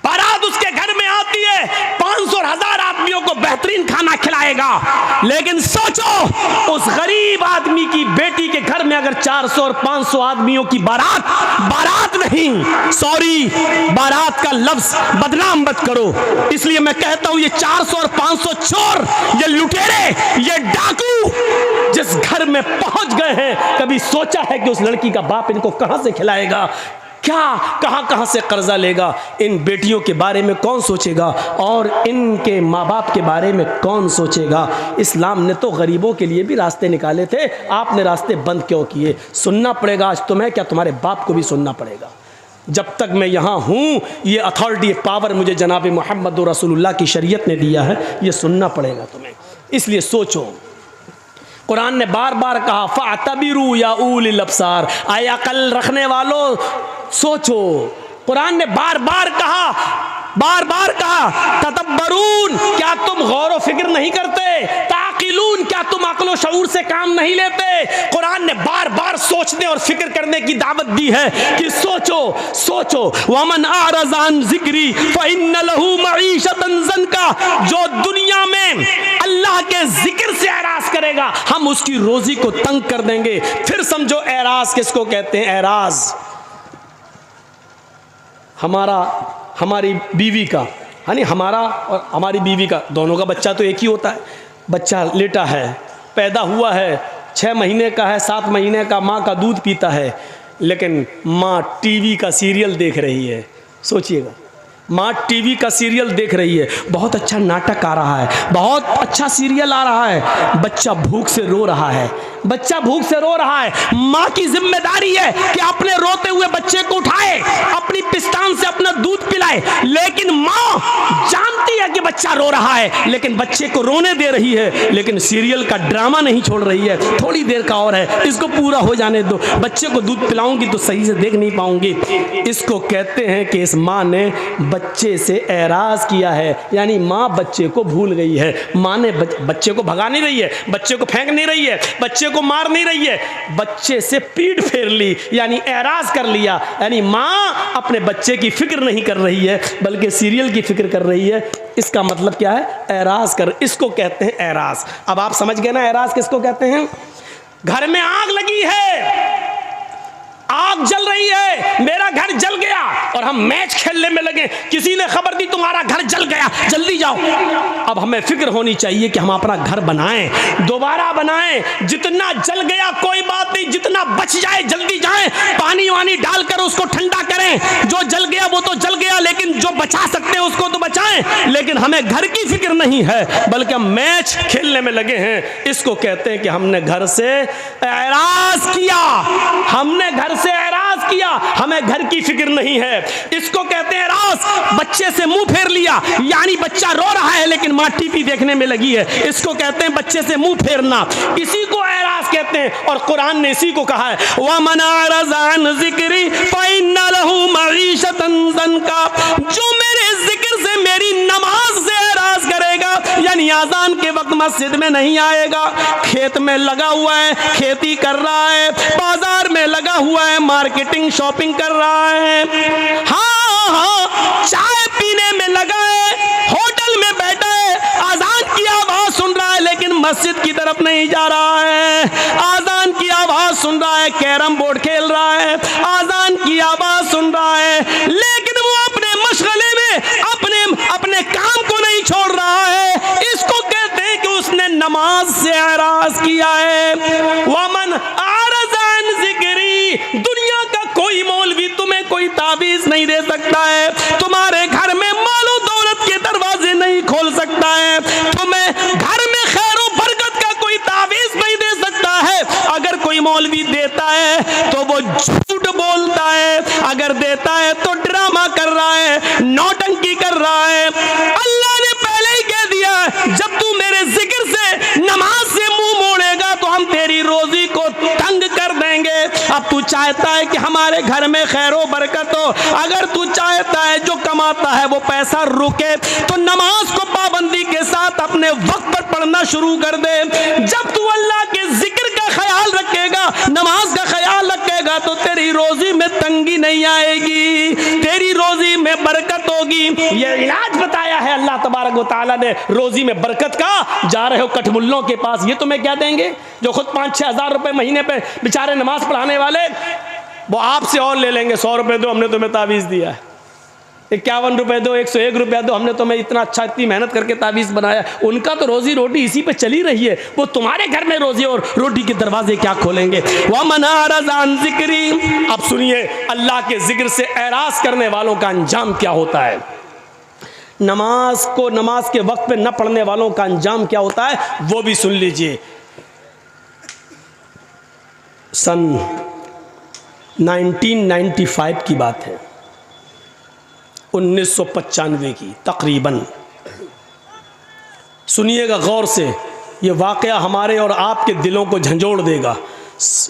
बारात उसके घर में आती है, 500 और 1000 आदमियों को बेहतरीन खाना खिलाएगा, लेकिन सोचो उस गरीब आदमी की बेटी के घर में अगर 400 और 500 आदमियों की बारात नहीं, सॉरी, बारात का लफ्ज बदनाम मत करो, इसलिए मैं कहता हूं ये 400 और 500 चोर, ये लुटेरे, ये डाकू जिस घर में पहुंच गए हैं, कभी सोचा है कि उस लड़की का बाप इनको कहां से खिलाएगा, क्या कहां से कर्जा लेगा? इन बेटियों के बारे में कौन सोचेगा और इनके माँ बाप के बारे में कौन सोचेगा? इस्लाम ने तो गरीबों के लिए भी रास्ते निकाले थे, आपने रास्ते बंद क्यों किए? सुनना पड़ेगा आज तुम्हें, क्या तुम्हारे बाप को भी सुनना पड़ेगा? जब तक मैं यहाँ हूँ, ये अथॉरिटी, ये पावर मुझे जनाब मोहम्मद रसूलुल्लाह की शरीयत ने दिया है, ये सुनना पड़ेगा तुम्हें। इसलिए सोचो। कुरान ने बार बार कहा फ़अतबिरू या उलिल अब्सार, आए अकल रखने वालों सोचो। कुरान ने बार बार कहा तदब्बरून, क्या तुम गौर व फिक्र नहीं करते? ताक़िलून, क्या तुम अक्ल व शऊर से काम नहीं लेते? कुरान ने बार बार सोचने और फिक्र करने की दावत दी है कि सोचो। वमन आरज़ अन ज़िक्री फ़इन्न लहू मईशतन ज़न्का, जो दुनिया में अल्लाह के जिक्र से एराज़ करेगा, हम उसकी रोजी को तंग कर देंगे। फिर समझो एराज़ किसको कहते हैं? एराज़ हमारी बीवी का, यानी हमारा और हमारी बीवी का, दोनों का बच्चा तो एक ही होता है। बच्चा लेटा है, पैदा हुआ है, 6 महीने का है, 7 महीने का, माँ का दूध पीता है, लेकिन माँ टीवी का सीरियल देख रही है। सोचिएगा, माँ टीवी का सीरियल देख रही है, बहुत अच्छा नाटक आ रहा है, बहुत अच्छा सीरियल आ रहा है, बच्चा भूख से रो रहा है, माँ की जिम्मेदारी है कि अपने रोते हुए बच्चे को उठाए, अपनी पिस्तान से अपना दूध पिलाए, लेकिन माँ जानती है कि बच्चा रो रहा है, लेकिन बच्चे को रोने दे रही है, लेकिन सीरियल का ड्रामा नहीं छोड़ रही है। थोड़ी देर का और है, इसको पूरा हो जाने दो, बच्चे को दूध पिलाऊंगी तो सही से देख नहीं पाऊंगी। इसको कहते हैं कि इस माँ ने बच्चे से एराज किया है, यानी माँ बच्चे को भूल गई है। माँ ने बच्चे को भगा नहीं रही है, बच्चे को फेंक नहीं रही है, बच्चे को मार नहीं रही है, बच्चे से पीठ फेर ली, यानी एराज कर लिया। यानी माँ अपने बच्चे की फिक्र नहीं कर रही है, बल्कि सीरियल की फिक्र कर रही है। इसका मतलब क्या है? एराज कर, इसको कहते हैं एराज। अब आप समझ गए ना एराज किसको कहते हैं? घर में आग लगी है, आग जल रही है, मेरा घर जल गया और हम मैच खेलने में लगे, किसी ने खबर दी तुम्हारा घर जल गया, जल्दी जाओ। अब हमें फिक्र होनी चाहिए कि हम अपना घर बनाएं, दोबारा बनाएं। जितना जल गया कोई बात नहीं, जितना बच जाए जल्दी जाएं, पानी वानी डालकर उसको ठंडा करें। जो जल गया वो तो जल गया, लेकिन जो बचा सकते हैं उसको तो बचाएं। लेकिन हमें घर की फिक्र नहीं है, बल्कि हम मैच खेलने में लगे हैं। इसको कहते हैं कि हमने घर से एराज किया, हमने घर से एराज किया, हमें घर की फिक्र नहीं है। इसको कहते हैं एराज। बच्चे से मुंह फेर लिया, यानी बच्चा रो रहा है लेकिन मां टीवी देखने में लगी है, इसको कहते हैं बच्चे से मुंह फेरना, इसी को एराज कहते हैं। और कुरान ने इसी को कहा है, वमन अरज़ अन ज़िक्री फ़इन्न लहू मईशतन ज़न्का, जो मेरे जिक्र से, मेरी नमाज से एराज करेगा, यानी यानी आजान के वक्त मस्जिद में नहीं आएगा, खेत में लगा हुआ है, खेती कर रहा है, बाजार में लगा हुआ है, मार्केटिंग शॉपिंग कर रहा है, हाँ, चाय पीने में लगा है, होटल में बैठा है, आजान की आवाज सुन रहा है लेकिन मस्जिद की तरफ नहीं जा रहा है, आजान की आवाज सुन रहा है, कैरम बोर्ड खेल रहा है, आजान की आवाज सुन रहा है, लेकिन वो अपने मशगले में अपने काम को नहीं छोड़ रहा है। इसको कहते हैं कि उसने नमाज से एराज किया है। वमन आरज़ान ज़िक्री, दुनिया का कोई मौलवी तुम्हें कोई ताबीज नहीं दे सकता है, तुम्हारे घर में मालो दौलत के दरवाजे नहीं खोल सकता है, तुम्हें घर में खैर और बरकत का कोई ताबीज नहीं दे सकता है। अगर कोई मौलवी देता है तो वो झूठ बोलता है, अगर देता है तो ड्रामा कर रहा है, नौटंकी कर रहा है। अल्लाह ने पहले ही कह दिया जब तू मेरे जिक्र से नमाज से मुंह मोड़ेगा तो हम तेरी रोजी को तंग कर देंगे। अब तू चाहता है कि हमारे घर में खैरो बरकत हो, अगर तू चाहता है जो कमाता है वो पैसा रुके तो नमाज को पाबंदी के साथ अपने वक्त पर पढ़ना शुरू कर दे। जब तू अल्लाह के जिक्र का ख्याल रखेगा, नमाज का ख्याल रखेगा तो तेरी रोजी में तंगी नहीं आएगी, तेरी रोजी में बरकत होगी। ये इलाज बताया है अल्लाह तबारक व तआला ने रोजी में बरकत का। जा रहे हो कठमुल्लों के पास, ये तुम्हें क्या देंगे? जो खुद 5-6 हज़ार रुपए महीने पे बेचारे नमाज पढ़ाने वाले, वो आपसे और ले लेंगे। 100 रुपए दो, हमने तुम्हें तावीज़ दिया है। 51 रुपए दो, 101 रुपया दो, हमने तुम्हें इतना अच्छा, इतनी मेहनत करके तावीज़ बनाया। उनका तो रोजी रोटी इसी पे चली रही है, वो तुम्हारे घर में रोजी और रोटी के दरवाजे क्या खोलेंगे? वमन आरज़ान ज़िक्री। अब सुनिए अल्लाह के जिक्र से एराज़ करने वालों का अंजाम क्या होता है, नमाज को नमाज के वक्त पे न पढ़ने वालों का अंजाम क्या होता है, वो भी सुन लीजिए। सन 1995 की बात है, 1995 की तकरीबन। सुनिएगा गौर से, ये वाक़या हमारे और आपके दिलों को झंझोड़ देगा।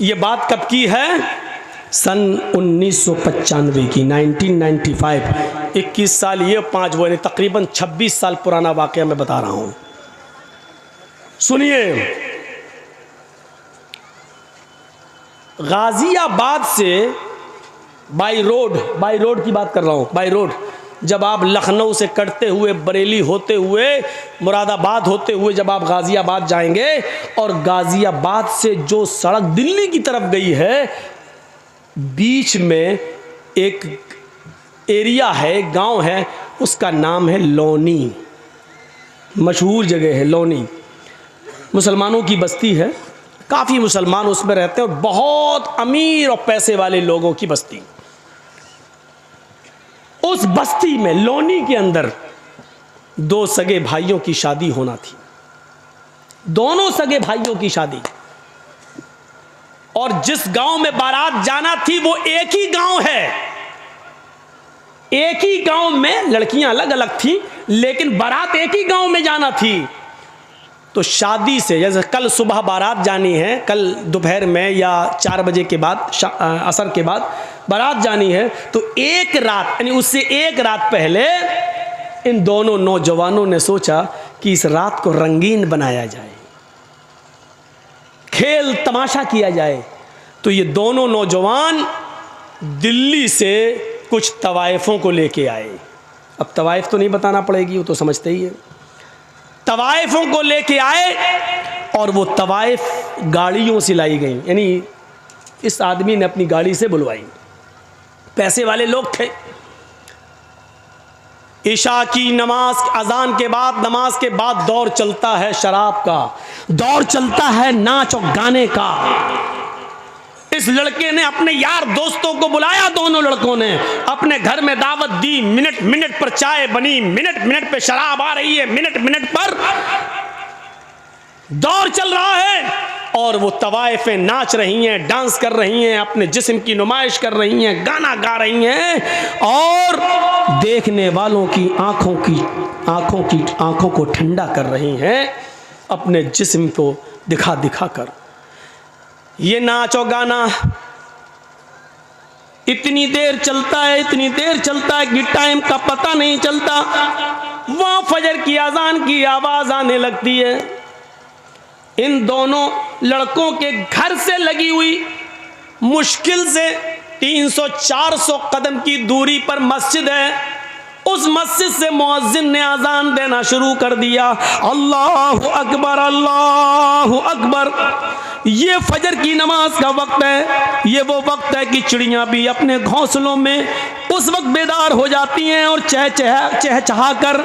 ये बात कब की है? सन 1995 की, 1995। 21 साल ये, 5 वो, तकरीबन 26 साल पुराना वाक़या मैं बता रहा हूँ। सुनिए, गाज़ियाबाद से बाई रोड की बात कर रहा हूँ, बाई रोड, जब आप लखनऊ से कटते हुए, बरेली होते हुए, मुरादाबाद होते हुए जब आप गाज़ियाबाद जाएंगे, और गाज़ियाबाद से जो सड़क दिल्ली की तरफ गई है, बीच में एक एरिया है, गांव है, उसका नाम है लोनी। मशहूर जगह है लोनी, मुसलमानों की बस्ती है, काफ़ी मुसलमान उसमें रहते हैं और बहुत अमीर और पैसे वाले लोगों की बस्ती। उस बस्ती में लोनी के अंदर 2 सगे भाइयों की शादी होना थी, दोनों सगे भाइयों की शादी। और जिस गांव में बारात जाना थी वो एक ही गांव है, एक ही गांव में लड़कियां अलग अलग थी लेकिन बारात एक ही गांव में जाना थी। तो शादी से, जैसे कल सुबह बारात जानी है, कल दोपहर में या 4 बजे के बाद, असर के बाद बारात जानी है, तो एक रात यानी उससे एक रात पहले इन दोनों नौजवानों ने सोचा कि इस रात को रंगीन बनाया जाए, खेल तमाशा किया जाए। तो ये दोनों नौजवान दिल्ली से कुछ तवाइफों को लेके आए। अब तवाइफ तो नहीं बताना पड़ेगी, वो तो समझते ही है। तवाइफों को लेके आए और वो तवाइफ गाड़ियों से लाई गई, यानी इस आदमी ने अपनी गाड़ी से बुलवाई, पैसे वाले लोग थे। इशा की नमाज, अजान के बाद, नमाज के बाद दौर चलता है शराब का, दौर चलता है नाच और गाने का। इस लड़के ने अपने यार दोस्तों को बुलाया, दोनों लड़कों ने अपने घर में दावत दी। मिनट मिनट पर चाय बनी, मिनट मिनट पे शराब आ रही है, मिनट मिनट पर दौर चल रहा है और वो तवाइफें नाच रही हैं, डांस कर रही हैं, अपने जिस्म की नुमाइश कर रही हैं, गाना गा रही हैं और देखने वालों की आंखों को ठंडा कर रही हैं अपने जिस्म को दिखा दिखा कर। ये नाच और गाना इतनी देर चलता है, इतनी देर चलता है कि टाइम का पता नहीं चलता। वहाँ फजर की अजान की आवाज़ आने लगती है। इन दोनों लड़कों के घर से लगी हुई मुश्किल से 300-400 कदम की दूरी पर मस्जिद है। उस मस्जिद से मुअज्जिन ने अजान देना शुरू कर दिया, अल्लाहु अकबर, अल्लाहु अकबर। ये फजर की नमाज का वक्त है। ये वो वक्त है कि चिड़ियाँ भी अपने घोंसलों में उस वक्त बेदार हो जाती हैं और चहचहा कर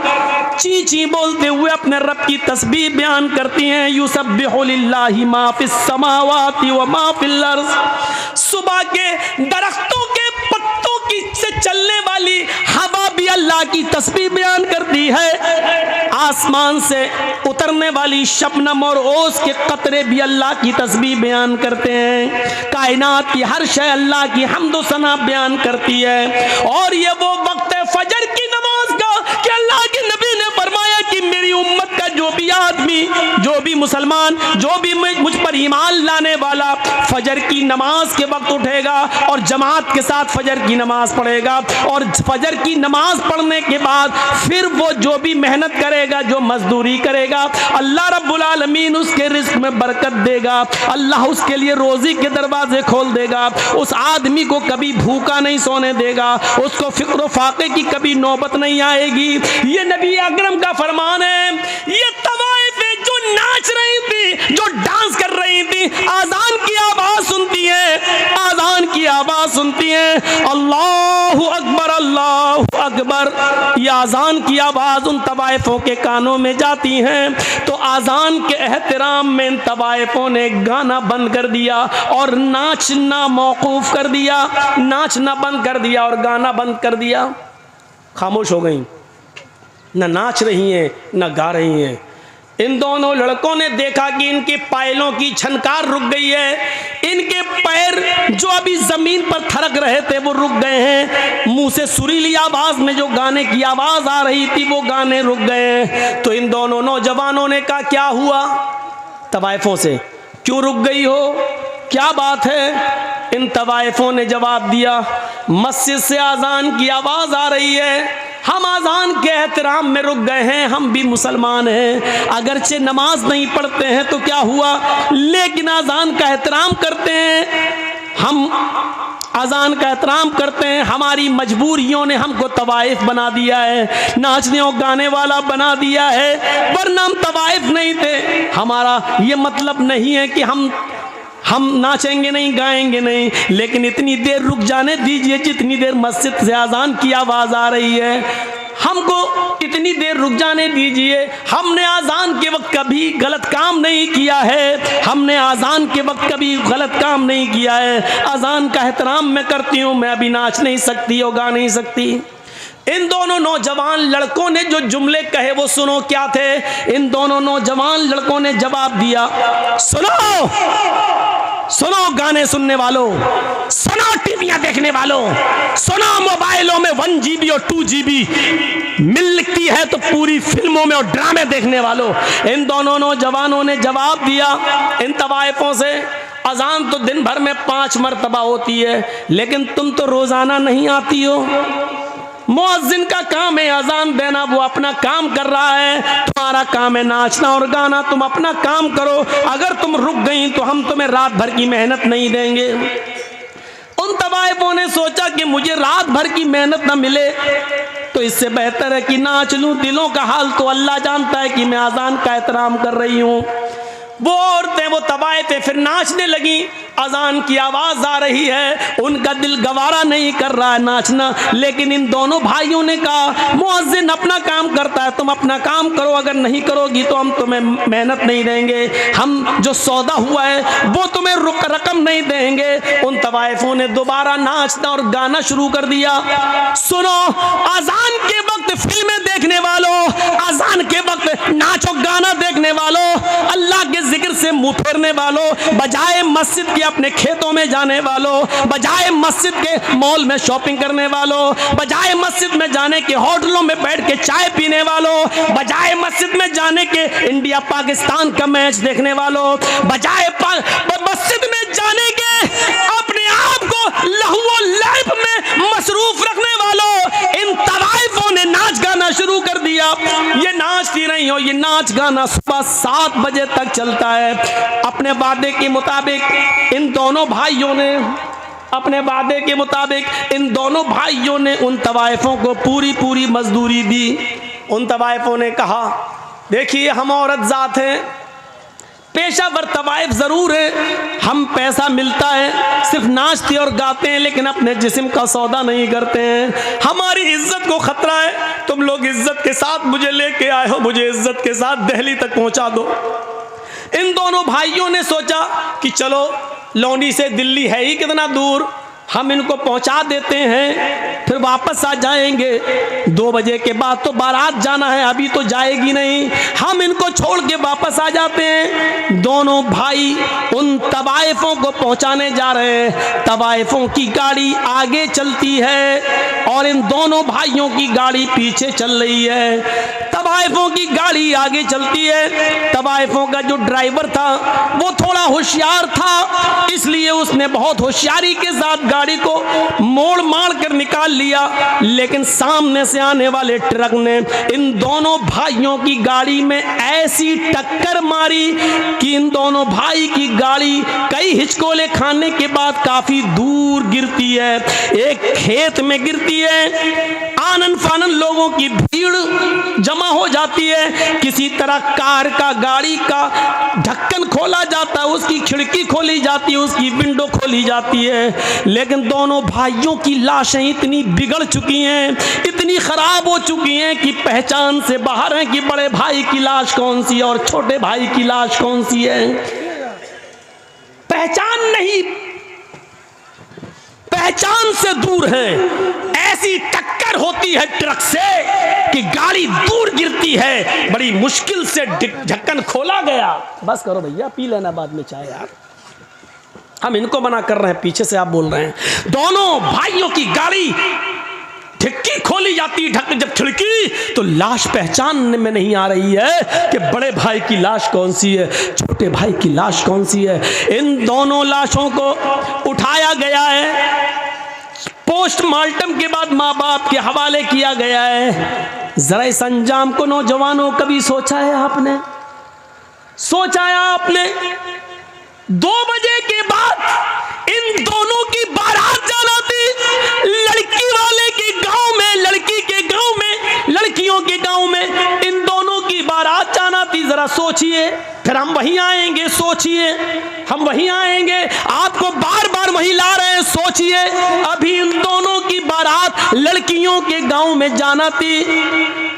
ची ची बोलते हुए अपने रब की तस्बीह बयान करती हैं। युसब्बिहु लिल्लाहि मा फिस समावाति व मा फिल अर्ज़। सुबह के दरख्तों के पत्तों की से चलने वाली हवा भी अल्लाह की तस्बीह बयान करती है। आसमान से उतरने वाली शबनम और ओस के कतरे भी अल्लाह की तस्बीह बयान करते हैं। कायनात की हर शय अल्लाह की हम्द व सना बयान करती है। और ये वो वक्त है फजर की नमाज का कि अल्लाह के नबी ने फरमाया कि मेरी उम्मत का जो भी आदमी, जो भी मुसलमान, जो भी मुझ पर ईमान लाने वाला फजर की नमाज के वक्त उठेगा और जमात के साथ फजर की नमाज पढ़ेगा और फजर की नमाज पढ़ने के बाद फिर वो जो भी मेहनत करेगा, जो मजदूरी करेगा, अल्लाह रब्बुल आलमीन उसके रिस्क में बरकत देगा। अल्लाह उसके लिए रोजी के दरवाजे खोल देगा। उस आदमी को कभी भूखा नहीं सोने देगा, उसको फिक्र फाके की कभी नौबत नहीं आएगी। ये नबी अकरम का फरमान है। ये तवाइफ जो नाच रही थी, जो डांस कर रही थी, आजान की आवाज सुनती है, आजान की आवाज सुनती है, अल्लाहु अकबर, अल्लाहु अकबर। ये आजान की आवाज उन तवाइफों के कानों में जाती है तो आजान के एहतराम में इन तवाइफों ने गाना बंद कर दिया और नाचना मौकूफ कर दिया, नाचना बंद कर दिया और गाना बंद कर दिया। खामोश हो गई, न नाच रही हैं न गा रही हैं। इन दोनों लड़कों ने देखा कि इनके पायलों की छनकार रुक गई है। इनके पैर जो अभी जमीन पर थरक रहे थे वो रुक गए हैं। मुंह से सुरीली आवाज में जो गाने की आवाज आ रही थी वो गाने रुक गए हैं। तो इन दोनों नौजवानों ने कहा, क्या हुआ? तवाइफों से, क्यों रुक गई हो, क्या बात है? इन तवाइफों ने जवाब दिया, मस्जिद से आजान की आवाज आ रही है, हम आजान के एहतराम में रुक गए हैं। हम भी मुसलमान हैं, अगरचे नमाज नहीं पढ़ते हैं तो क्या हुआ, लेकिन आजान का एहतराम करते हैं। हम आजान का एहतराम करते हैं। हमारी मजबूरियों ने हमको तवाइफ बना दिया है, नाचने और गाने वाला बना दिया है, वरना हम तवाइफ नहीं थे। हमारा ये मतलब नहीं है कि हम नाचेंगे नहीं, गाएंगे नहीं, लेकिन इतनी देर रुक जाने दीजिए जितनी देर मस्जिद से आज़ान की आवाज़ आ रही है। हमको इतनी देर रुक जाने दीजिए। हमने आज़ान के वक्त कभी गलत काम नहीं किया है, हमने आज़ान के वक्त कभी गलत काम नहीं किया है। आज़ान का एहतराम मैं करती हूँ, मैं अभी नाच नहीं सकती और गा नहीं सकती। इन दोनों नौजवान लड़कों ने जो जुमले कहे वो सुनो क्या थे। इन दोनों नौजवान लड़कों ने जवाब दिया, सुनो सुनो गाने सुनने वालों, सुनो टीवियां देखने वालों, सुनो मोबाइलों में 1 GB और 2 GB मिलती है तो पूरी फिल्मों में और ड्रामे देखने वालों। इन दोनों नौजवानों ने जवाब दिया इन तवाइफों से, अजान तो दिन भर में 5 मरतबा होती है, लेकिन तुम तो रोजाना नहीं आती हो। मुअज्जिन का काम है अजान देना, वो अपना काम कर रहा है, तुम्हारा काम है नाचना और गाना, तुम अपना काम करो। अगर तुम रुक गई तो हम तुम्हें रात भर की मेहनत नहीं देंगे। उन तवाइफों ने सोचा कि मुझे रात भर की मेहनत न मिले तो इससे बेहतर है कि नाच लूं। दिलों का हाल तो अल्लाह जानता है कि मैं अजान का एहतराम कर रही हूँ। वो औरतें, वो तवाइफें फिर नाचने लगी। अजान की आवाज आ रही है, उनका दिल गवारा नहीं कर रहा है नाचना, लेकिन इन दोनों भाइयों ने कहा मुअज्जिन अपना काम करता है, तुम अपना काम करो, अगर नहीं करोगी तो हम तुम्हें मेहनत नहीं देंगे, हम जो सौदा हुआ है वो तुम्हें रकम नहीं देंगे। उन तवाइफों ने दोबारा नाचना और गाना शुरू कर दिया। सुनो, अजान के वक्त फिल्में देखने वालों, अजान के वक्त नाचो गाना देखने वालों, अल्लाह के जिक्र से मुंह फेरने वालों, बजाय मस्जिद के अपने खेतों में जाने वालों, बजाय मस्जिद के मॉल में शॉपिंग करने वालों, बजाय मस्जिद में जाने के होटलों में बैठ के चाय पीने वालों, बजाय मस्जिद में जाने के इंडिया पाकिस्तान का मैच देखने वालों, बजाय मस्जिद में जाने के अपने आप को लहू लैब रही हो, ये नाच गाना सुबह 7 बजे तक चलता है। अपने वादे के मुताबिक इन दोनों भाइयों ने इन दोनों भाइयों ने उन तवाइफों को पूरी मजदूरी दी। उन तवाइफों ने कहा, देखिए हम औरत जात हैं, पेशावर तवाइफ ज़रूर है, हम पैसा मिलता है, सिर्फ नाचते और गाते हैं, लेकिन अपने जिस्म का सौदा नहीं करते हैं। हमारी इज्जत को खतरा है, तुम लोग इज्जत के साथ मुझे लेके आए हो, मुझे इज्जत के साथ दिल्ली तक पहुंचा दो। इन दोनों भाइयों ने सोचा कि चलो लौंडी से दिल्ली है ही कितना दूर, हम इनको पहुंचा देते हैं, फिर वापस आ जाएंगे। 2 बजे के बाद तो बारात जाना है, अभी तो जाएगी नहीं, हम इनको छोड़ के वापस आ जाते हैं। दोनों भाई उन तवाइफों को पहुंचाने जा रहे हैं। तवाइफों की गाड़ी आगे चलती है और इन दोनों भाइयों की गाड़ी पीछे चल रही है। तवाइफों की गाड़ी आगे चलती है। तवाइफों का जो ड्राइवर था वो थोड़ा होशियार था, इसलिए उसने बहुत होशियारी के साथ गाड़ी को मोड़ मार कर निकाल लिया, लेकिन सामने से आने वाले ट्रक ने इन दोनों भाइयों की गाड़ी में ऐसी टक्कर मारी कि इन दोनों भाई की गाड़ी कई हिचकोले खाने के बाद काफी दूर गिरती है, एक खेत में गिरती है। आनन फानन लोगों की भीड़ जमा हो जाती है। किसी तरह कार का, गाड़ी का ढक्कन खोला जाता है, उसकी खिड़की खोली जाती है, उसकी विंडो खोली जाती है, लेकिन दोनों भाइयों की लाशें इतनी बिगड़ चुकी हैं, इतनी खराब हो चुकी हैं कि पहचान से बाहर है कि बड़े भाई की लाश कौन सी है और छोटे भाई की लाश कौन सी है। पहचान नहीं, पहचान से दूर है। ऐसी टक्कर होती है ट्रक से कि गाड़ी दूर गिरती है, बड़ी मुश्किल से ढक्कन खोला गया। बस करो भैया, पी लेना बाद में चाय यार, हम इनको मना कर रहे हैं, पीछे से आप बोल रहे हैं। दोनों भाइयों की गाड़ी खिड़की खोली जाती है, जब खिड़की तो लाश पहचानने में नहीं आ रही है कि बड़े भाई की लाश कौन सी है, छोटे भाई की लाश कौन सी है। इन दोनों लाशों को उठाया गया है, पोस्टमार्टम के बाद माँ बाप के हवाले किया गया है। जरा इस अंजाम को नौजवानों कभी सोचा है आपने? 2 बजे के बाद इन दोनों की बारात जाना थी, लड़की वाले के गांव में, लड़की के गांव में, लड़कियों के गांव में इन दोनों की बारात जाना थी। जरा सोचिए, फिर हम वहीं आएंगे, सोचिए हम वहीं आएंगे, आपको बार बार वहीं ला रहे हैं, सोचिए। अभी इन दोनों की बारात लड़कियों के गांव में जाना थी,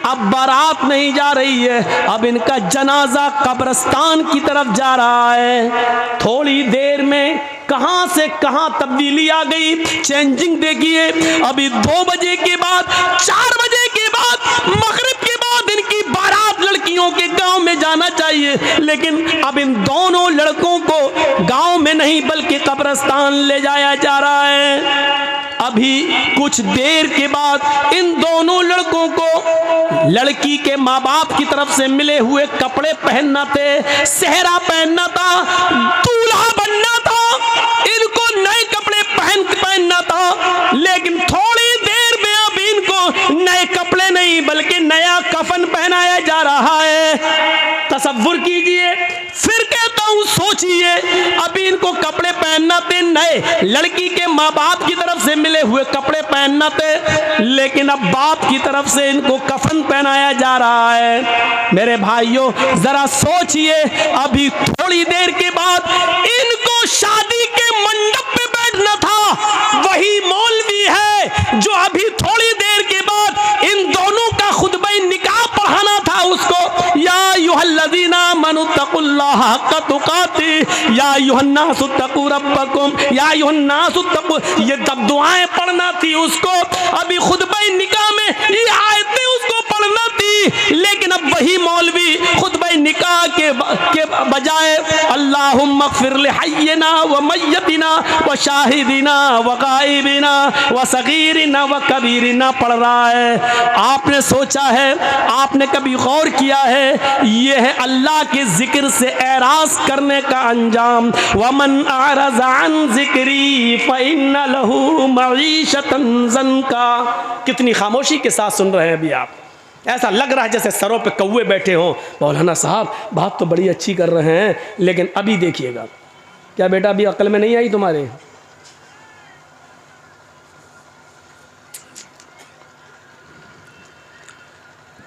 अब बारात नहीं जा रही है, अब इनका जनाजा कब्रिस्तान की तरफ जा रहा है। थोड़ी देर में कहां से कहां तब्दीली आ गई, चेंजिंग देखिए। अभी 2 बजे के बाद, 4 बजे के बाद, मगरिब के बाद इनकी बारात लड़कियों के गांव में जाना चाहिए, लेकिन अब इन दोनों लड़कों को गांव में नहीं बल्कि कब्रिस्तान ले जाया जा रहा है। अभी कुछ देर के बाद इन दोनों लड़कों को लड़की के माँ बाप की तरफ से मिले हुए कपड़े पहनना थे, सेहरा पहनना था, दूल्हा बनना था, इनको नए कपड़े पहनना था, लेकिन थोड़ी देर में अब इनको नए कपड़े नहीं बल्कि नया कफन पहनाया जा रहा है। तसव्वुर कीजिए, फिर कहता हूं सोचिए, अभी इनको कपड़े पहनना थे नए, लड़की के माँ बाप की तरफ से मिले हुए कपड़े पहनना थे, लेकिन अब बाप की तरफ से इनको कफन पहनाया जा रहा है। मेरे भाइयों जरा सोचिए, अभी थोड़ी देर के बाद इनको शादी के मंडप पे बैठना था, वही मौलवी है जो अभी थोड़ी देर के बाद इन दोनों का खुतबा निकाह पढ़ाना था उसको। या अय्युहल्लज़ीना आमनुत्तकुल्लाह हक़्क़ तुक़ातिह या अय्युहन्नासुत्तक़ू रब्बकुम या अय्युहन्नासुत्तक़ू, ये तब दुआएं पढ़ना थी उसको। अभी खुतबा निकाह में ये आयतें उसको पढ़ना थी, लेकिन अब वही मौलवी खुतबा निकाह के बजाय अल्लाहुम्मा ग़फ़िर लिहय्यिना व मय्यतिना व शाहिदिना व गाइबिना व सगीरिना व कबीरिना पढ़ रहा है। आपने सोचा है, आपने कभी गौर किया है, ये है अल्लाह के जिक्र से एराज़ करने का अंजाम। वमन अअरज़ अन ज़िक्री फ़इन्न लहू मईशतन ज़ंका। कितनी खामोशी के साथ सुन रहे हैं अभी आप, ऐसा लग रहा है जैसे सरों पे कौवे बैठे हों। मौलाना साहब बात तो बड़ी अच्छी कर रहे हैं, लेकिन अभी देखिएगा। क्या बेटा अभी अक्ल में नहीं आई तुम्हारे?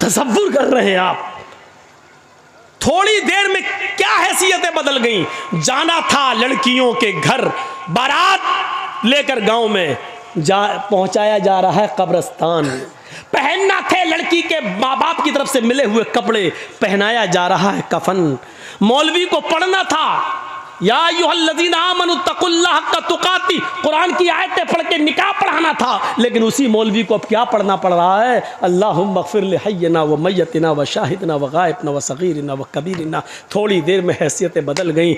तसव्वुर कर रहे हैं आप, थोड़ी देर में क्या हैसियतें बदल गई। जाना था लड़कियों के घर, बारात लेकर गांव में पहुंचाया जा रहा है कब्रिस्तान। पहनना थे लड़की के माँ बाप की तरफ से मिले हुए कपड़े, पहनाया जा रहा है कफन। मौलवी को पढ़ना था या अय्युहल्लज़ीना आमनु तक़ुल्लाह हक़्क़ तुक़ाती, कुरान की आयतें पढ़ के निकाह पढ़ाना था, लेकिन उसी मौलवी को अब क्या पढ़ना पड़ रहा है? अल्लाहुम्मा ग़फ़िर लिहय्यिना व मय्यतिना व शाहिदिना व गायबिना व सग़ीरिना व कबीरिना। थोड़ी देर में हैसियतें बदल गई।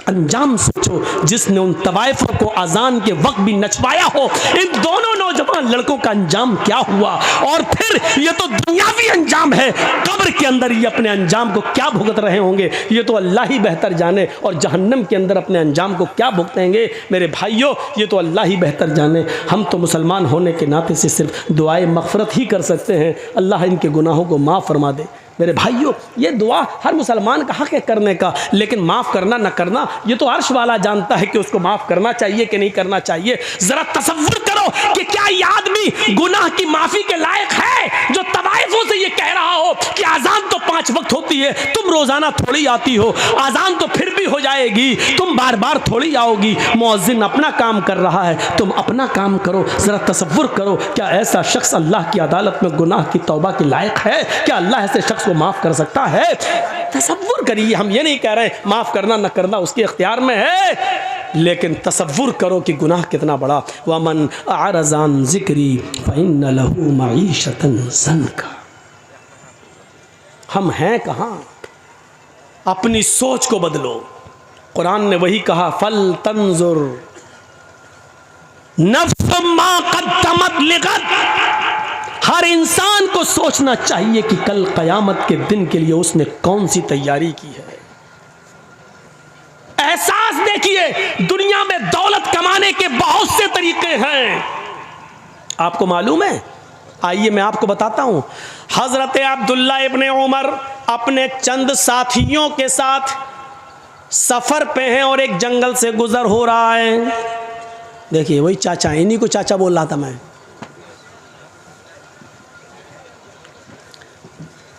अंजाम सोचो, जिसने उन तवाइफ़ों को अजान के वक्त भी नचवाया हो, इन दोनों नौजवान लड़कों का अंजाम क्या हुआ? और फिर ये तो दुनियावी अंजाम है, कब्र के अंदर ये अपने अंजाम को क्या भुगत रहे होंगे, ये तो अल्लाह ही बेहतर जाने। और जहन्नम के अंदर अपने अंजाम को क्या भुगतेंगे मेरे भाइयों, ये तो अल्लाह ही बेहतर जाने। हम तो मुसलमान होने के नाते से सिर्फ दुआए मग़फ़िरत ही कर सकते हैं, अल्लाह इनके गुनाहों को माफ़ फरमा दे। मेरे भाइयों, ये दुआ हर मुसलमान का हक़ है करने का, लेकिन माफ़ करना न करना ये तो अर्श वाला जानता है कि उसको माफ़ करना चाहिए कि नहीं करना चाहिए। ज़रा तसव्वुर करो कि क्या ये आदमी गुनाह की माफ़ी के लायक है जो तवाइफ़ों से ये कह रहा हो कि आज़ान तो 5 वक्त होती है, तुम रोज़ाना थोड़ी आती हो, आज़ान तो फिर भी हो जाएगी, तुम बार बार थोड़ी आओगी, मुअज़्ज़िन अपना काम कर रहा है, तुम अपना काम करो। ज़रा तसव्वुर करो, क्या ऐसा शख्स अल्लाह की अदालत में गुनाह की तौबा के लायक है? क्या अल्लाह ऐसे शख्स को माफ़ कर सकता है? तसव्वुर करिए, हम ये नहीं कह रहे माफ़ करना न करना उसके इख्तियार में है, लेकिन तसव्वुर करो कि गुनाह कितना बड़ा। वमन अअरज़ान ज़िक्री फ़इन्न लहू मईशतन ज़न्का। हम हैं कहाँ? अपनी सोच को बदलो। कुरान ने वही कहा, फल तंजुर नफ्स मा क़द्दमत लिग़द। हर इंसान को सोचना चाहिए कि कल क़यामत के दिन के लिए उसने कौन सी तैयारी की है। एहसास देखिए, दुनिया में दौलत कमाने के बहुत से तरीके हैं, आपको मालूम है? आइए मैं आपको बताता हूं। हजरत अब्दुल्ला इब्ने उमर अपने चंद साथियों के साथ सफर पे हैं और एक जंगल से गुजर हो रहा है। देखिए वही चाचा, इन्हीं को चाचा बोल रहा था मैं।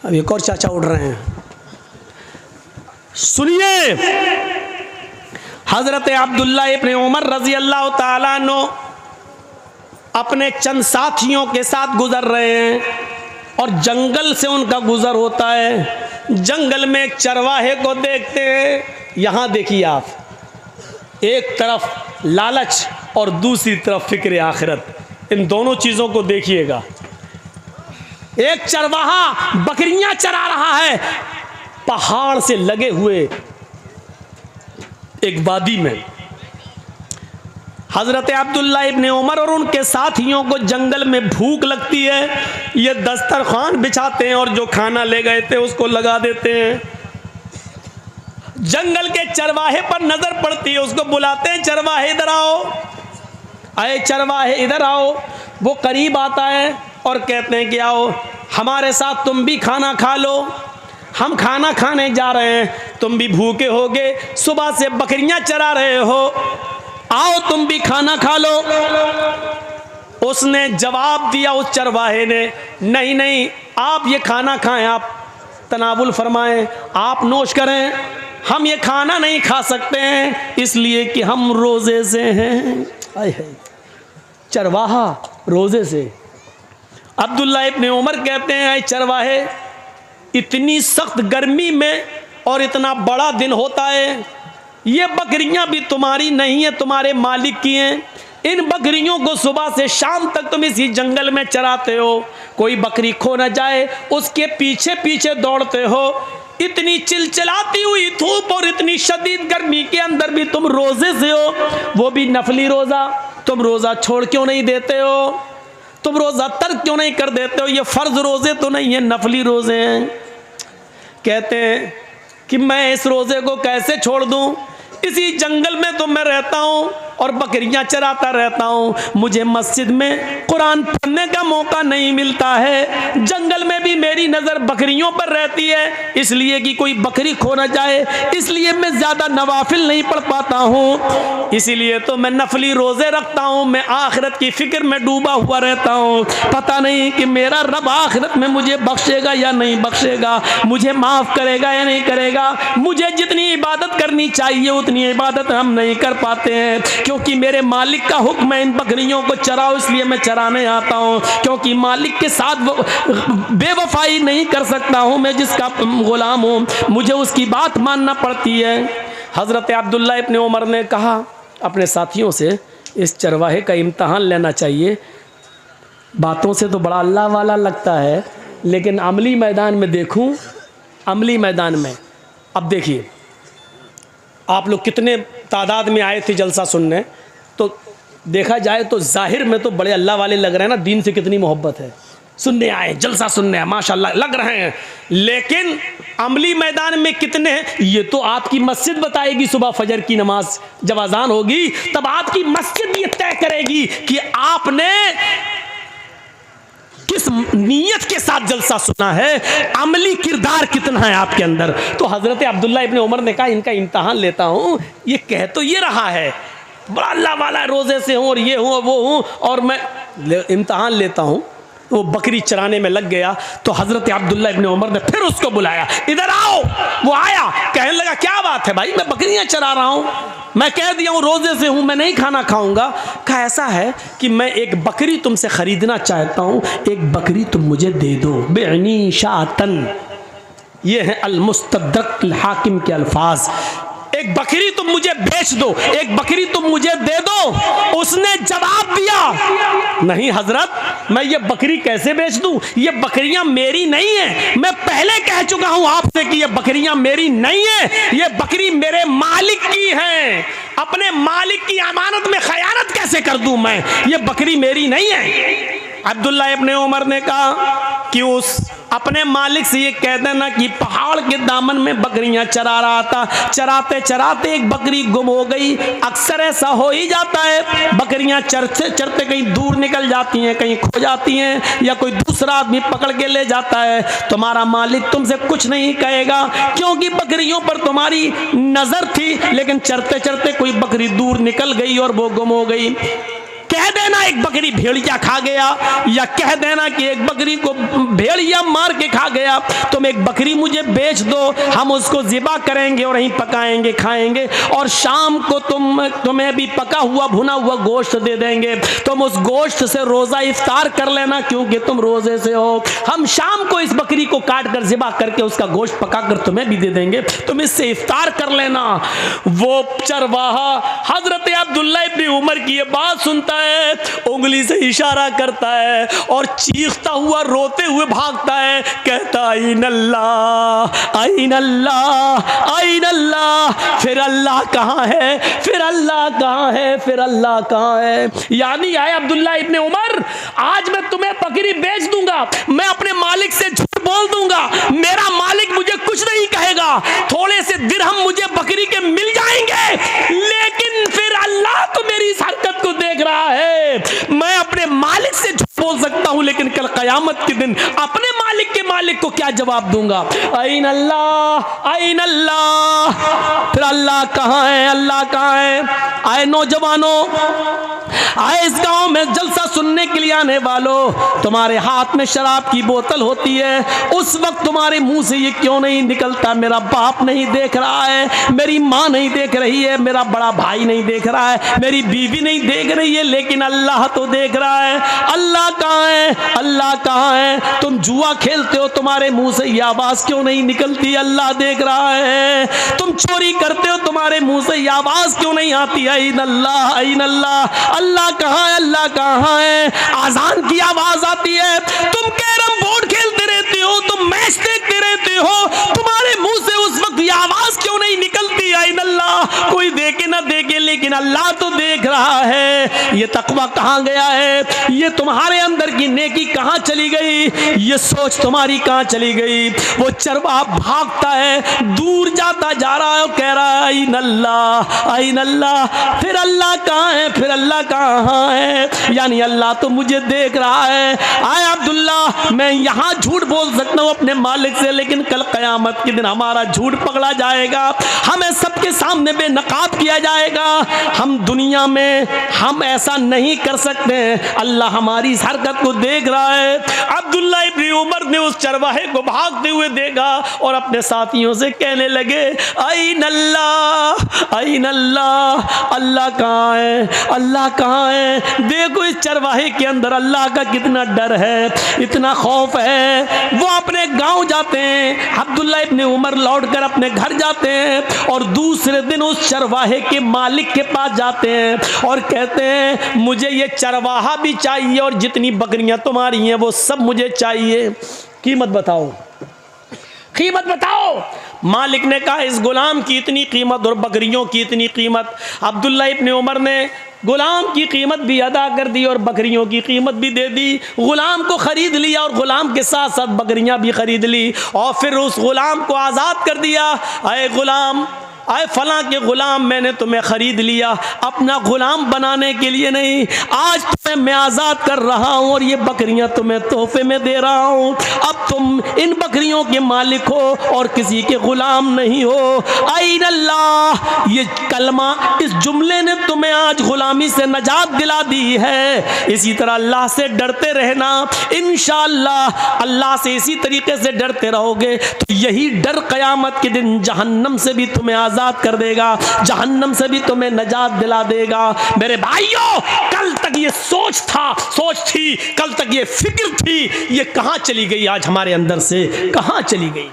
अब एक और चाचा उड़ रहे हैं, सुनिए। हजरत अब्दुल्ला इब्ने उमर रजी अल्लाह ताला अन्हु अपने चंद साथियों के साथ गुजर रहे हैं और जंगल से उनका गुजर होता है। जंगल में एक चरवाहे को देखते हैं। यहाँ देखिए आप, एक तरफ लालच और दूसरी तरफ फिक्र आखिरत, इन दोनों चीज़ों को देखिएगा। एक चरवाहा बकरियां चरा रहा है पहाड़ से लगे हुए एक वादी में। हजरत अब्दुल्ला इब्ने उमर और उनके साथियों को जंगल में भूख लगती है, ये दस्तरखान बिछाते हैं और जो खाना ले गए थे उसको लगा देते हैं। जंगल के चरवाहे पर नजर पड़ती है, उसको बुलाते हैं, चरवाहे इधर आओ, आए चरवाहे इधर आओ। वो करीब आता है और कहते हैं कि आओ हमारे साथ, तुम भी खाना खा लो, हम खाना खाने जा रहे हैं, तुम भी भूखे होगे, सुबह से बकरियां चरा रहे हो, आओ तुम भी खाना खा लो। उसने जवाब दिया, उस चरवाहे ने, नहीं नहीं, आप ये खाना खाएं, आप तनावुल फरमाएं, आप नोश करें, हम ये खाना नहीं खा सकते हैं इसलिए कि हम रोज़े से हैं। चरवाहा रोज़े से। अब्दुल्ला इब्ने उमर कहते हैं, चरवाहे, इतनी सख्त गर्मी में और इतना बड़ा दिन होता है, ये बकरियां भी तुम्हारी नहीं है, तुम्हारे मालिक की हैं। इन बकरियों को सुबह से शाम तक तुम इसी जंगल में चराते हो, कोई बकरी खो न जाए उसके पीछे पीछे दौड़ते हो। इतनी चिलचिलाती हुई धूप और इतनी शदीद गर्मी के अंदर भी तुम रोज़े से हो, वो भी नफली रोज़ा। तुम रोज़ा छोड़ क्यों नहीं देते हो? तुम रोज़ा तर्क क्यों नहीं कर देते हो? ये फ़र्ज़ रोज़े तो नहीं है, नफली रोज़े हैं। कहते हैं कि मैं इस रोज़े को कैसे छोड़ दूँ? इसी जंगल में तो मैं रहता हूँ, और बकरियां चराता रहता हूँ। मुझे मस्जिद में कुरान पढ़ने का मौका नहीं मिलता है। जंगल में भी मेरी नज़र बकरियों पर रहती है, इसलिए कि कोई बकरी खो न जाए, इसलिए मैं ज़्यादा नवाफिल नहीं पढ़ पाता हूँ। इसीलिए तो मैं नफली रोज़े रखता हूँ। मैं आखिरत की फ़िक्र में डूबा हुआ रहता हूँ। पता नहीं कि मेरा रब आखिरत में मुझे बख्शेगा या नहीं बख्शेगा, मुझे माफ़ करेगा या नहीं करेगा। मुझे जितनी इबादत करनी चाहिए उतनी इबादत हम नहीं कर पाते हैं, क्योंकि मेरे मालिक का हुक्म है इन बकरियों को चराओ, इसलिए मैं चराने आता हूँ। क्योंकि मालिक के साथ बेवफाई नहीं कर सकता हूँ, मैं जिसका गुलाम हूँ, मुझे उसकी बात मानना पड़ती है। हज़रत अब्दुल्ला इब्न उमर ने कहा अपने साथियों से, इस चरवाहे का इम्तहान लेना चाहिए। बातों से तो बड़ा अल्लाह वाला लगता है, लेकिन अमली मैदान में देखूं, अमली मैदान में अब देखिए, आप लोग कितने तादाद में आए थे जलसा सुनने, तो देखा जाए तो ज़ाहिर में तो बड़े अल्लाह वाले लग रहे हैं ना, दीन से कितनी मोहब्बत है, सुनने आए, जलसा सुनने आए, माशाल्लाह लग रहे हैं। लेकिन अमली मैदान में कितने हैं ये तो आपकी मस्जिद बताएगी। सुबह फजर की नमाज जब अजान होगी तब आपकी मस्जिद ये तय करेगी कि आपने किस नीयत के साथ जलसा सुना है, अमली किरदार कितना है आपके अंदर। तो हज़रत अब्दुल्ला इब्न उमर ने कहा इनका इम्तहान लेता हूँ। ये कह तो ये रहा है बड़ा अल्लाह वाला, रोज़े से हूँ और ये हूँ वो हूँ, और मैं इम्तहान लेता हूँ। वो बकरी चराने में लग गया तो हज़रत अब्दुल्ला इब्न उमर ने फिर उसको बुलाया, इधर आओ। वो आया, कहने लगा क्या बात है भाई, मैं बकरियां चरा रहा हूँ, मैं कह दिया हूँ रोज़े से हूँ, मैं नहीं खाना खाऊंगा। कहा ऐसा है कि मैं एक बकरी तुमसे ख़रीदना चाहता हूँ, एक बकरी तुम मुझे दे दो। बेअनी शातन, ये है अल-मुस्तदरक हाकिम के अल्फाज। एक बकरी तुम मुझे बेच दो, एक बकरी तुम मुझे दे दो। उसने जवाब दिया नहीं हजरत, मैं ये बकरी कैसे बेच दूं, ये बकरियां मेरी नहीं है। मैं पहले कह चुका हूं आपसे कि ये बकरियां मेरी नहीं है, ये बकरी मेरे मालिक की है। अपने मालिक की अमानत में खयानत कैसे कर दूं मैं, ये बकरी मेरी नहीं है। अब्दुल्ला इब्ने उमर ने कहा कि उस अपने मालिक से ये कह देना कि पहाड़ के दामन में बकरियां चरा रहा था, चराते चराते एक बकरी गुम हो गई। अक्सर ऐसा हो ही जाता है, बकरियां चरते चरते कहीं दूर निकल जाती हैं, कहीं खो जाती हैं, या कोई दूसरा आदमी पकड़ के ले जाता है। तुम्हारा मालिक तुमसे कुछ नहीं कहेगा, क्योंकि बकरियों पर तुम्हारी नजर थी, लेकिन चरते चरते कोई बकरी दूर निकल गई और वो गुम हो गई। कह देना एक बकरी भेड़िया खा गया, या कह देना कि एक बकरी को भेड़िया मार के खा गया, तुम एक बकरी मुझे बेच दो, हम उसको ज़िबा करेंगे और वहीं पकाएंगे खाएंगे, और शाम को तुम्हें भी पका हुआ भुना हुआ गोश्त दे देंगे। तुम उस गोश्त से रोज़ा इफ्तार कर लेना, क्योंकि तुम रोज़े से हो। हम शाम को इस बकरी को काट कर ज़िबा करके उसका गोश्त पका कर तुम्हें भी दे देंगे, तुम इससे इफ्तार कर लेना। वो चरवाहा हज़रत अब्दुल्ला इब्न उमर की ये बात सुनता है, उंगली से इशारा करता है और चीखता हुआ रोते हुए भागता है, कहता आइन अल्लाह आइन अल्लाह आइन अल्लाह। फिर अल्लाह कहाँ है, फिर अल्लाह कहाँ है, फिर अल्लाह कहाँ है। यानी आए अब्दुल्ला इब्न उमर, आज मैं तुम्हें बकरी बेच दूंगा, मैं अपने मालिक से झूठ बोल दूंगा, मेरा मालिक मुझे कुछ नहीं कहेगा, थोड़े से दिरहम मुझे बकरी के मिल जाएंगे, लेकिन फिर अल्लाह तो मेरी इस हरकत को देख रहा है। मैं अपने मालिक से झूठ बोल सकता हूं, लेकिन कल कयामत के दिन अपने मालिक को क्या जवाब दूंगा। आइन अल्लाह आइन अल्लाह। फिर अल्लाह कहाँ है, अल्लाह कहाँ है। आए नौजवानों, आए इस गांव में जलसा सुनने के लिए आने वालों, तुम्हारे हाथ में शराब की बोतल होती है, उस वक्त तुम्हारे मुंह से ये क्यों नहीं निकलता, मेरा बाप नहीं देख रहा है, मेरी माँ नहीं देख रही है, मेरा बड़ा भाई नहीं देख रहा है, मेरी बीवी नहीं देख रही है, लेकिन अल्लाह तो देख रहा है। अल्लाह कहाँ है, अल्लाह कहाँ है। तुम जुआ खेलते हो, तुम्हारे मुंह से ये आवाज़ क्यों नहीं निकलती, अल्लाह देख रहा है। तुम चोरी करते हो, तुम्हारे मुंह से ये आवाज़ क्यों नहीं आती, आइन अल्लाह आइन अल्लाह। अल्लाह कहाँ है, अल्लाह कहाँ है। आज़ान की आवाज़ आती है, तुम कैरम बोर्ड खेलते रहते हो, तुम मैच देखते रहते हो, तुम्हारे मुंह से उस वक्त ये आवाज़ क्यों नहीं निकलती, आइन अल्लाह कोई देखे ना देखे, लेकिन अल्लाह तो देख रहा है। ये तकवा कहाँ गया है? ये तुम्हारे अंदर की नेकी कहाँ चली गई? ये सोच तुम्हारी कहाँ चली गई? वो चरवाहा भागता है, दूर जाता जा रहा है, कह रहा है आई नल्लाह, आई नल्लाह। फिर अल्लाह कहाँ है? फिर अल्लाह कहाँ है? यानी अल्लाह तो मुझे देख रहा है। आए अब्दुल्ला, मैं यहाँ झूठ बोल सकता हूँ अपने मालिक से, लेकिन कल क़यामत के दिन हमारा झूठ पकड़ा जाएगा, हमें सबके सामने बेनकाब किया जाएगा। हम दुनिया में हम ऐसा नहीं कर सकते, अल्लाह हमारी इस हरकत को देख रहा है। अब्दुल्ला इब्न उमर ने उस चरवाहे को भागते हुए देखा और अपने साथियों से कहने लगे आई नल्लाह, आई नल्लाह, अल्लाह कहाँ है? अल्लाह कहाँ है? देखो इस चरवाहे के अंदर अल्लाह का कितना डर है, इतना खौफ है। वो अपने गांव जाते हैं, अब्दुल्ला इब्न उमर लौटकर अपने घर जाते हैं और दूसरे दिन उस चरवाहे के मालिक के पास जाते हैं और कहते हैं मुझे ये चरवाहा भी चाहिए और जितनी बकरियां तुम्हारी हैं वो सब मुझे चाहिए, कीमत बताओ, कीमत बताओ। मालिक ने कहा इस गुलाम की इतनी कीमत और बकरियों की इतनी कीमत। अब्दुल्ला इब्न उमर ने गुलाम की कीमत भी अदा कर दी और बकरियों की कीमत भी दे दी। गुलाम को ख़रीद लिया और गुलाम के साथ साथ बकरियां भी ख़रीद ली और फिर उस गुलाम को आज़ाद कर दिया। अरे गुलाम, आए फलां के गुलाम, मैंने तुम्हें ख़रीद लिया अपना गुलाम बनाने के लिए नहीं, आज तुम्हें मैं आज़ाद कर रहा हूँ और ये बकरियाँ तुम्हें तोहफे में दे रहा हूँ। अब तुम इन बकरियों के मालिक हो और किसी के गुलाम नहीं हो। आइन अल्लाह, ये कलमा, इस जुमले ने तुम्हें आज गुलामी से नजात दिला दी है। इसी तरह अल्लाह से डरते रहना, इंशाअल्लाह अल्लाह से इसी तरीके से डरते रहोगे तो यही डर क़यामत के दिन जहन्नम से भी तुम्हें आजाद कर देगा, जहन्नम से भी तुम्हें नजात दिला देगा। मेरे भाइयों, कल तक ये सोच थी, कल तक ये फिक्र थी, ये कहां चली गई? आज हमारे अंदर से कहां चली गई?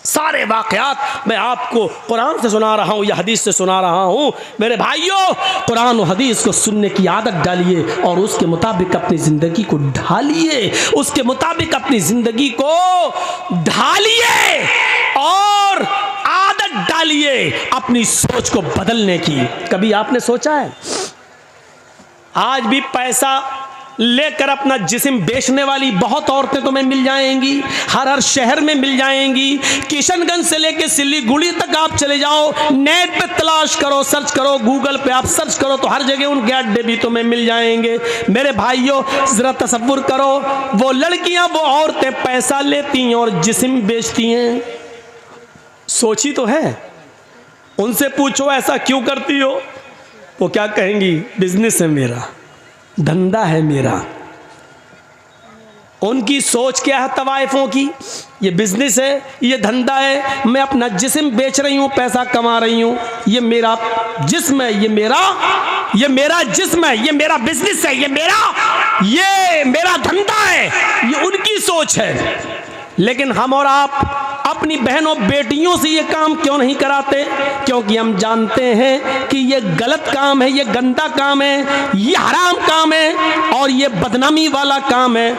सारे वाक़यात मैं आपको कुरान से सुना रहा हूँ या हदीस से सुना रहा हूँ। मेरे भाइयों, कुरान और हदीस को सुनने की आदत डालिए और उसके मुताबिक अपनी ज़िंदगी को ढालिए, उसके मुताबिक अपनी ज़िंदगी को ढालिए और आदत डालिए अपनी सोच को बदलने की। कभी आपने सोचा है आज भी पैसा लेकर अपना जिस्म बेचने वाली बहुत औरतें तुम्हें मिल जाएंगी, हर शहर में मिल जाएंगी। किशनगंज से लेकर सिलीगुड़ी तक आप चले जाओ, नेट पे तलाश करो, सर्च करो, गूगल पे आप सर्च करो तो हर जगह उनके अड्डे भी तुम्हें मिल जाएंगे। मेरे भाइयों, जरा तसव्वुर करो, वो लड़कियां, वो औरतें पैसा लेती हैं और जिस्म बेचती हैं। सोची तो है? उनसे पूछो ऐसा क्यों करती हो, वो क्या कहेंगी? बिजनेस है मेरा, धंधा है मेरा। उनकी सोच क्या है तवाइफों की? ये बिजनेस है, ये धंधा है, मैं अपना जिस्म बेच रही हूँ, पैसा कमा रही हूँ, ये मेरा जिस्म है, ये मेरा जिस्म है, ये मेरा बिजनेस है, ये मेरा धंधा है। ये उनकी सोच है। लेकिन हम और आप अपनी बहनों बेटियों से ये काम क्यों नहीं कराते? क्योंकि हम जानते हैं कि ये गलत काम है, ये गंदा काम है, ये हराम काम है और ये बदनामी वाला काम है।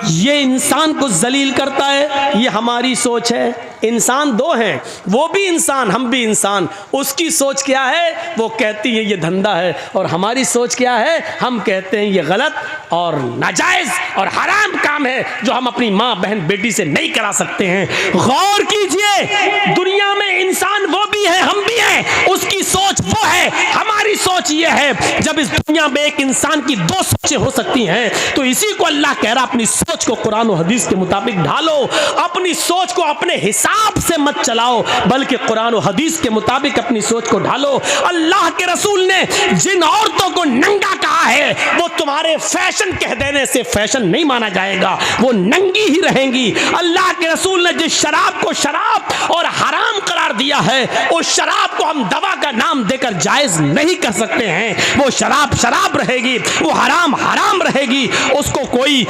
ये इंसान को जलील करता है। ये हमारी सोच है। इंसान दो हैं, वो भी इंसान, हम भी इंसान। उसकी सोच क्या है? वो कहती है ये धंधा है, और हमारी सोच क्या है? हम कहते हैं ये गलत और नाजायज और हराम काम है जो हम अपनी माँ बहन बेटी से नहीं करा सकते हैं। गौर कीजिए, दुनिया में इंसान वो भी है, हम भी हैं। उसकी सोच वो है, हमारी सोच ये है। जब इस दुनिया में एक इंसान की दो सोचें हो सकती हैं तो इसी को अल्लाह कह रहा, अपनी सोच को कुरान और हदीस के मुताबिक ढालो। अपनी सोच को अपने हिसाब से मत चलाओ, बल्कि कुरान और हदीस के मुताबिक अपनी सोच को ढालो। अल्लाह के रसूल ने जिन औरतों को नंगा कहा है वो तुम्हारे फैशन कह देने से फैशन नहीं माना जाएगा, वो नंगी ही रहेंगी। अल्लाह के रसूल ने जिस शराब को शराब और हराम करार दिया है, उस शराब को हम दवा का नाम देकर जायज नहीं कर सकते हैं। वो शराब शराब रहेगी, वो हराम हराम रहेगी। उसको कोई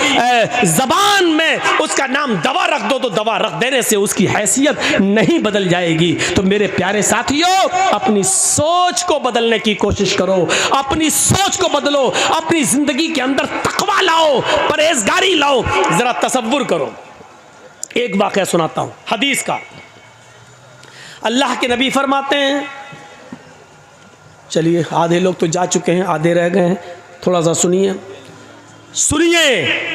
जबान में उसका नाम दवा रख दो तो दवा रख देने से उसकी हैसियत नहीं बदल जाएगी। तो मेरे प्यारे साथियों, अपनी सोच को बदलने की कोशिश करो, अपनी सोच को बदलो, अपनी जिंदगी के अंदर तकवा लाओ, परहेजगारी लाओ। जरा तसव्वुर करो, एक वाक़या सुनाता हूं हदीस का। अल्लाह के नबी फरमाते हैं, चलिए, आधे लोग तो जा चुके हैं, आधे रह गए हैं, थोड़ा सा सुनिए। सुनिए,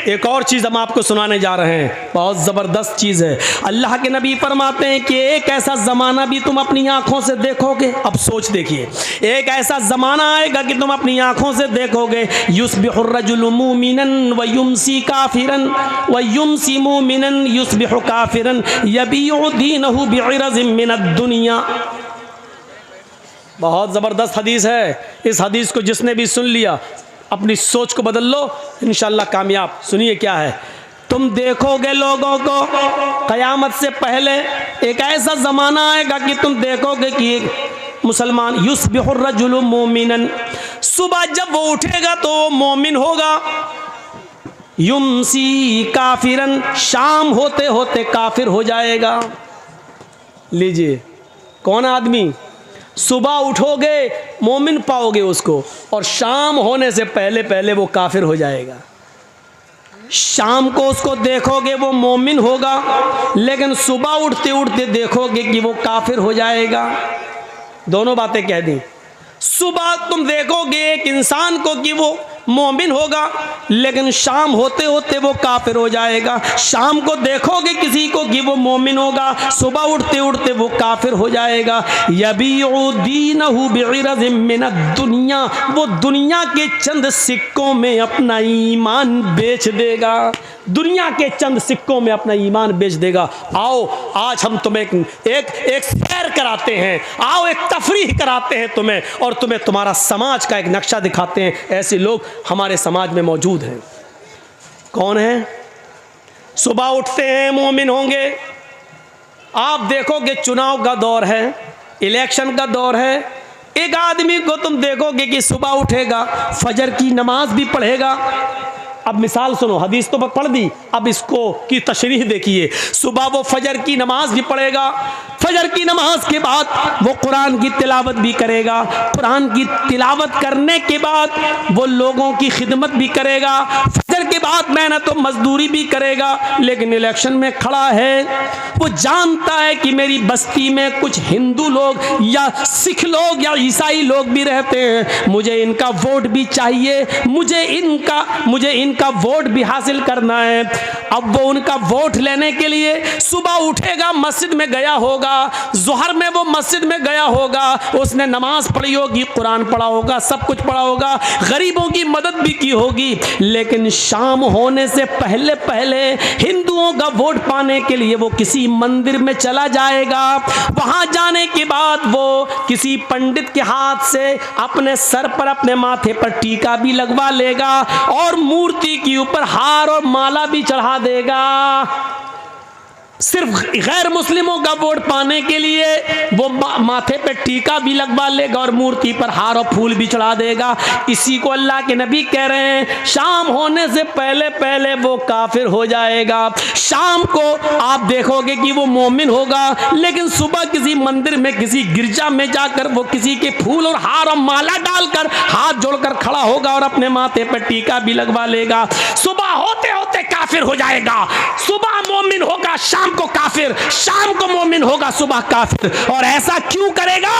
एक और चीज़ हम आपको सुनाने जा रहे हैं, बहुत ज़बरदस्त चीज़ है। अल्लाह के नबी फरमाते हैं कि एक ऐसा ज़माना भी तुम अपनी आँखों से देखोगे। अब सोच देखिए, एक ऐसा ज़माना आएगा कि तुम अपनी आँखों से देखोगे, युस्बिहुर रजुलु मुमिनन व युमसी काफिरन व युमसी मुमिनन युस्बिहु काफिरन यबीउ दीनहु बिइरज़िम मिनद दुनिया। बहुत ज़बरदस्त हदीस है। इस हदीस को जिसने भी सुन लिया, अपनी सोच को बदल लो, इंशाअल्लाह कामयाब। सुनिए क्या है, तुम देखोगे लोगों को क़यामत से पहले एक ऐसा ज़माना आएगा कि तुम देखोगे कि एक मुसलमान युस्बिहुर रजुलु मोमिनन, सुबह जब वो उठेगा तो वो मोमिन होगा, युमसी काफिरन, शाम होते होते काफिर हो जाएगा। लीजिए, कौन आदमी, सुबह उठोगे मोमिन पाओगे उसको, और शाम होने से पहले पहले वो काफिर हो जाएगा। शाम को उसको देखोगे वो मोमिन होगा, लेकिन सुबह उठते उठते देखोगे कि वो काफिर हो जाएगा। दोनों बातें कह दी। सुबह तुम देखोगे एक इंसान को कि वो मोमिन होगा, लेकिन शाम होते होते वो काफिर हो जाएगा। शाम को देखोगे किसी को कि वो मोमिन होगा, सुबह उठते उठते वो काफिर हो जाएगा। यबीउ दीनहु बिइरज़िम मिनद दुनिया, वो दुनिया के चंद सिक्कों में अपना ईमान बेच देगा, दुनिया के चंद सिक्कों में अपना ईमान बेच देगा। आओ आज हम तुम्हें एक सैर कराते हैं, आओ एक तफरीह कराते हैं तुम्हें, और तुम्हें तुम्हारा समाज का एक नक्शा दिखाते हैं। ऐसे लोग हमारे समाज में मौजूद हैं। कौन है? सुबह उठते हैं मोमिन होंगे। आप देखोगे चुनाव का दौर है, इलेक्शन का दौर है, एक आदमी को तुम देखोगे कि सुबह उठेगा, फजर की नमाज भी पढ़ेगा। अब मिसाल सुनो, हदीस तो पढ़ दी, अब इसको की तशरीह देखिए। सुबह वो फजर की नमाज भी पढ़ेगा, फजर की नमाज के बाद वो कुरान की तिलावत भी करेगा, कुरान की तिलावत करने के बाद वो लोगों की खिदमत भी करेगा, फजर के बाद मेहनत तो मजदूरी भी करेगा। लेकिन इलेक्शन में खड़ा है, वो जानता है कि मेरी बस्ती में कुछ हिंदू लोग या सिख लोग या ईसाई लोग भी रहते हैं, मुझे इनका वोट भी चाहिए, मुझे इनका वोट भी हासिल करना है। अब वो उनका वोट लेने के लिए सुबह उठेगा, मस्जिद में गया होगा, ज़ोहर में वो मस्जिद में गया होगा, उसने नमाज पढ़ी होगी, कुरान पढ़ा होगा, सब कुछ पढ़ा होगा, गरीबों की मदद भी की होगी। लेकिन शाम होने से पहले पहले हिंदुओं का वोट पाने के लिए वो किसी मंदिर में चला जाएगा। वहां जाने के बाद वो किसी पंडित के हाथ से अपने सर पर, अपने माथे पर टीका भी लगवा लेगा, और मूर्ति के ऊपर हार और माला भी चढ़ा देगा। सिर्फ गैर मुस्लिमों का वोट पाने के लिए वो माथे पे टीका भी लगवा लेगा और मूर्ति पर हार और फूल भी चढ़ा देगा। इसी को अल्लाह के नबी कह रहे हैं, शाम होने से पहले पहले वो काफिर हो जाएगा। शाम को आप देखोगे कि वो मोमिन होगा, लेकिन सुबह किसी मंदिर में, किसी गिरजा में जाकर वो किसी के फूल और हार और माला डालकर हाथ जोड़कर खड़ा होगा और अपने माथे पर टीका भी लगवा लेगा। सुबह होते होते काफिर हो जाएगा। सुबह मोमिन होगा, शाम को काफिर, शाम को मोमिन होगा, सुबह काफिर। और ऐसा क्यों करेगा?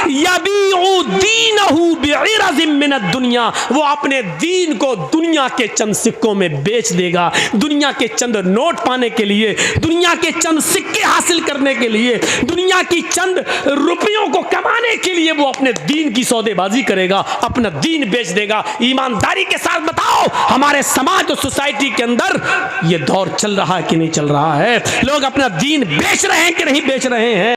यबीउ दीनहु बिइरज़िम मिनद दुनिया, वो अपने दीन को दुनिया के चंद सिक्कों में बेच देगा। दुनिया के चंद नोट पाने के लिए, दुनिया के चंद सिक्के हासिल करने के लिए, दुनिया की चंद रुपयों को कमाने के लिए वो अपने दीन की सौदेबाजी करेगा, अपना दीन बेच देगा। ईमानदारी के साथ बताओ, हमारे समाज और सोसाइटी के अंदर ये दौर चल रहा है कि नहीं चल रहा है? लोग अपना दीन बेच रहे हैं कि नहीं बेच रहे हैं?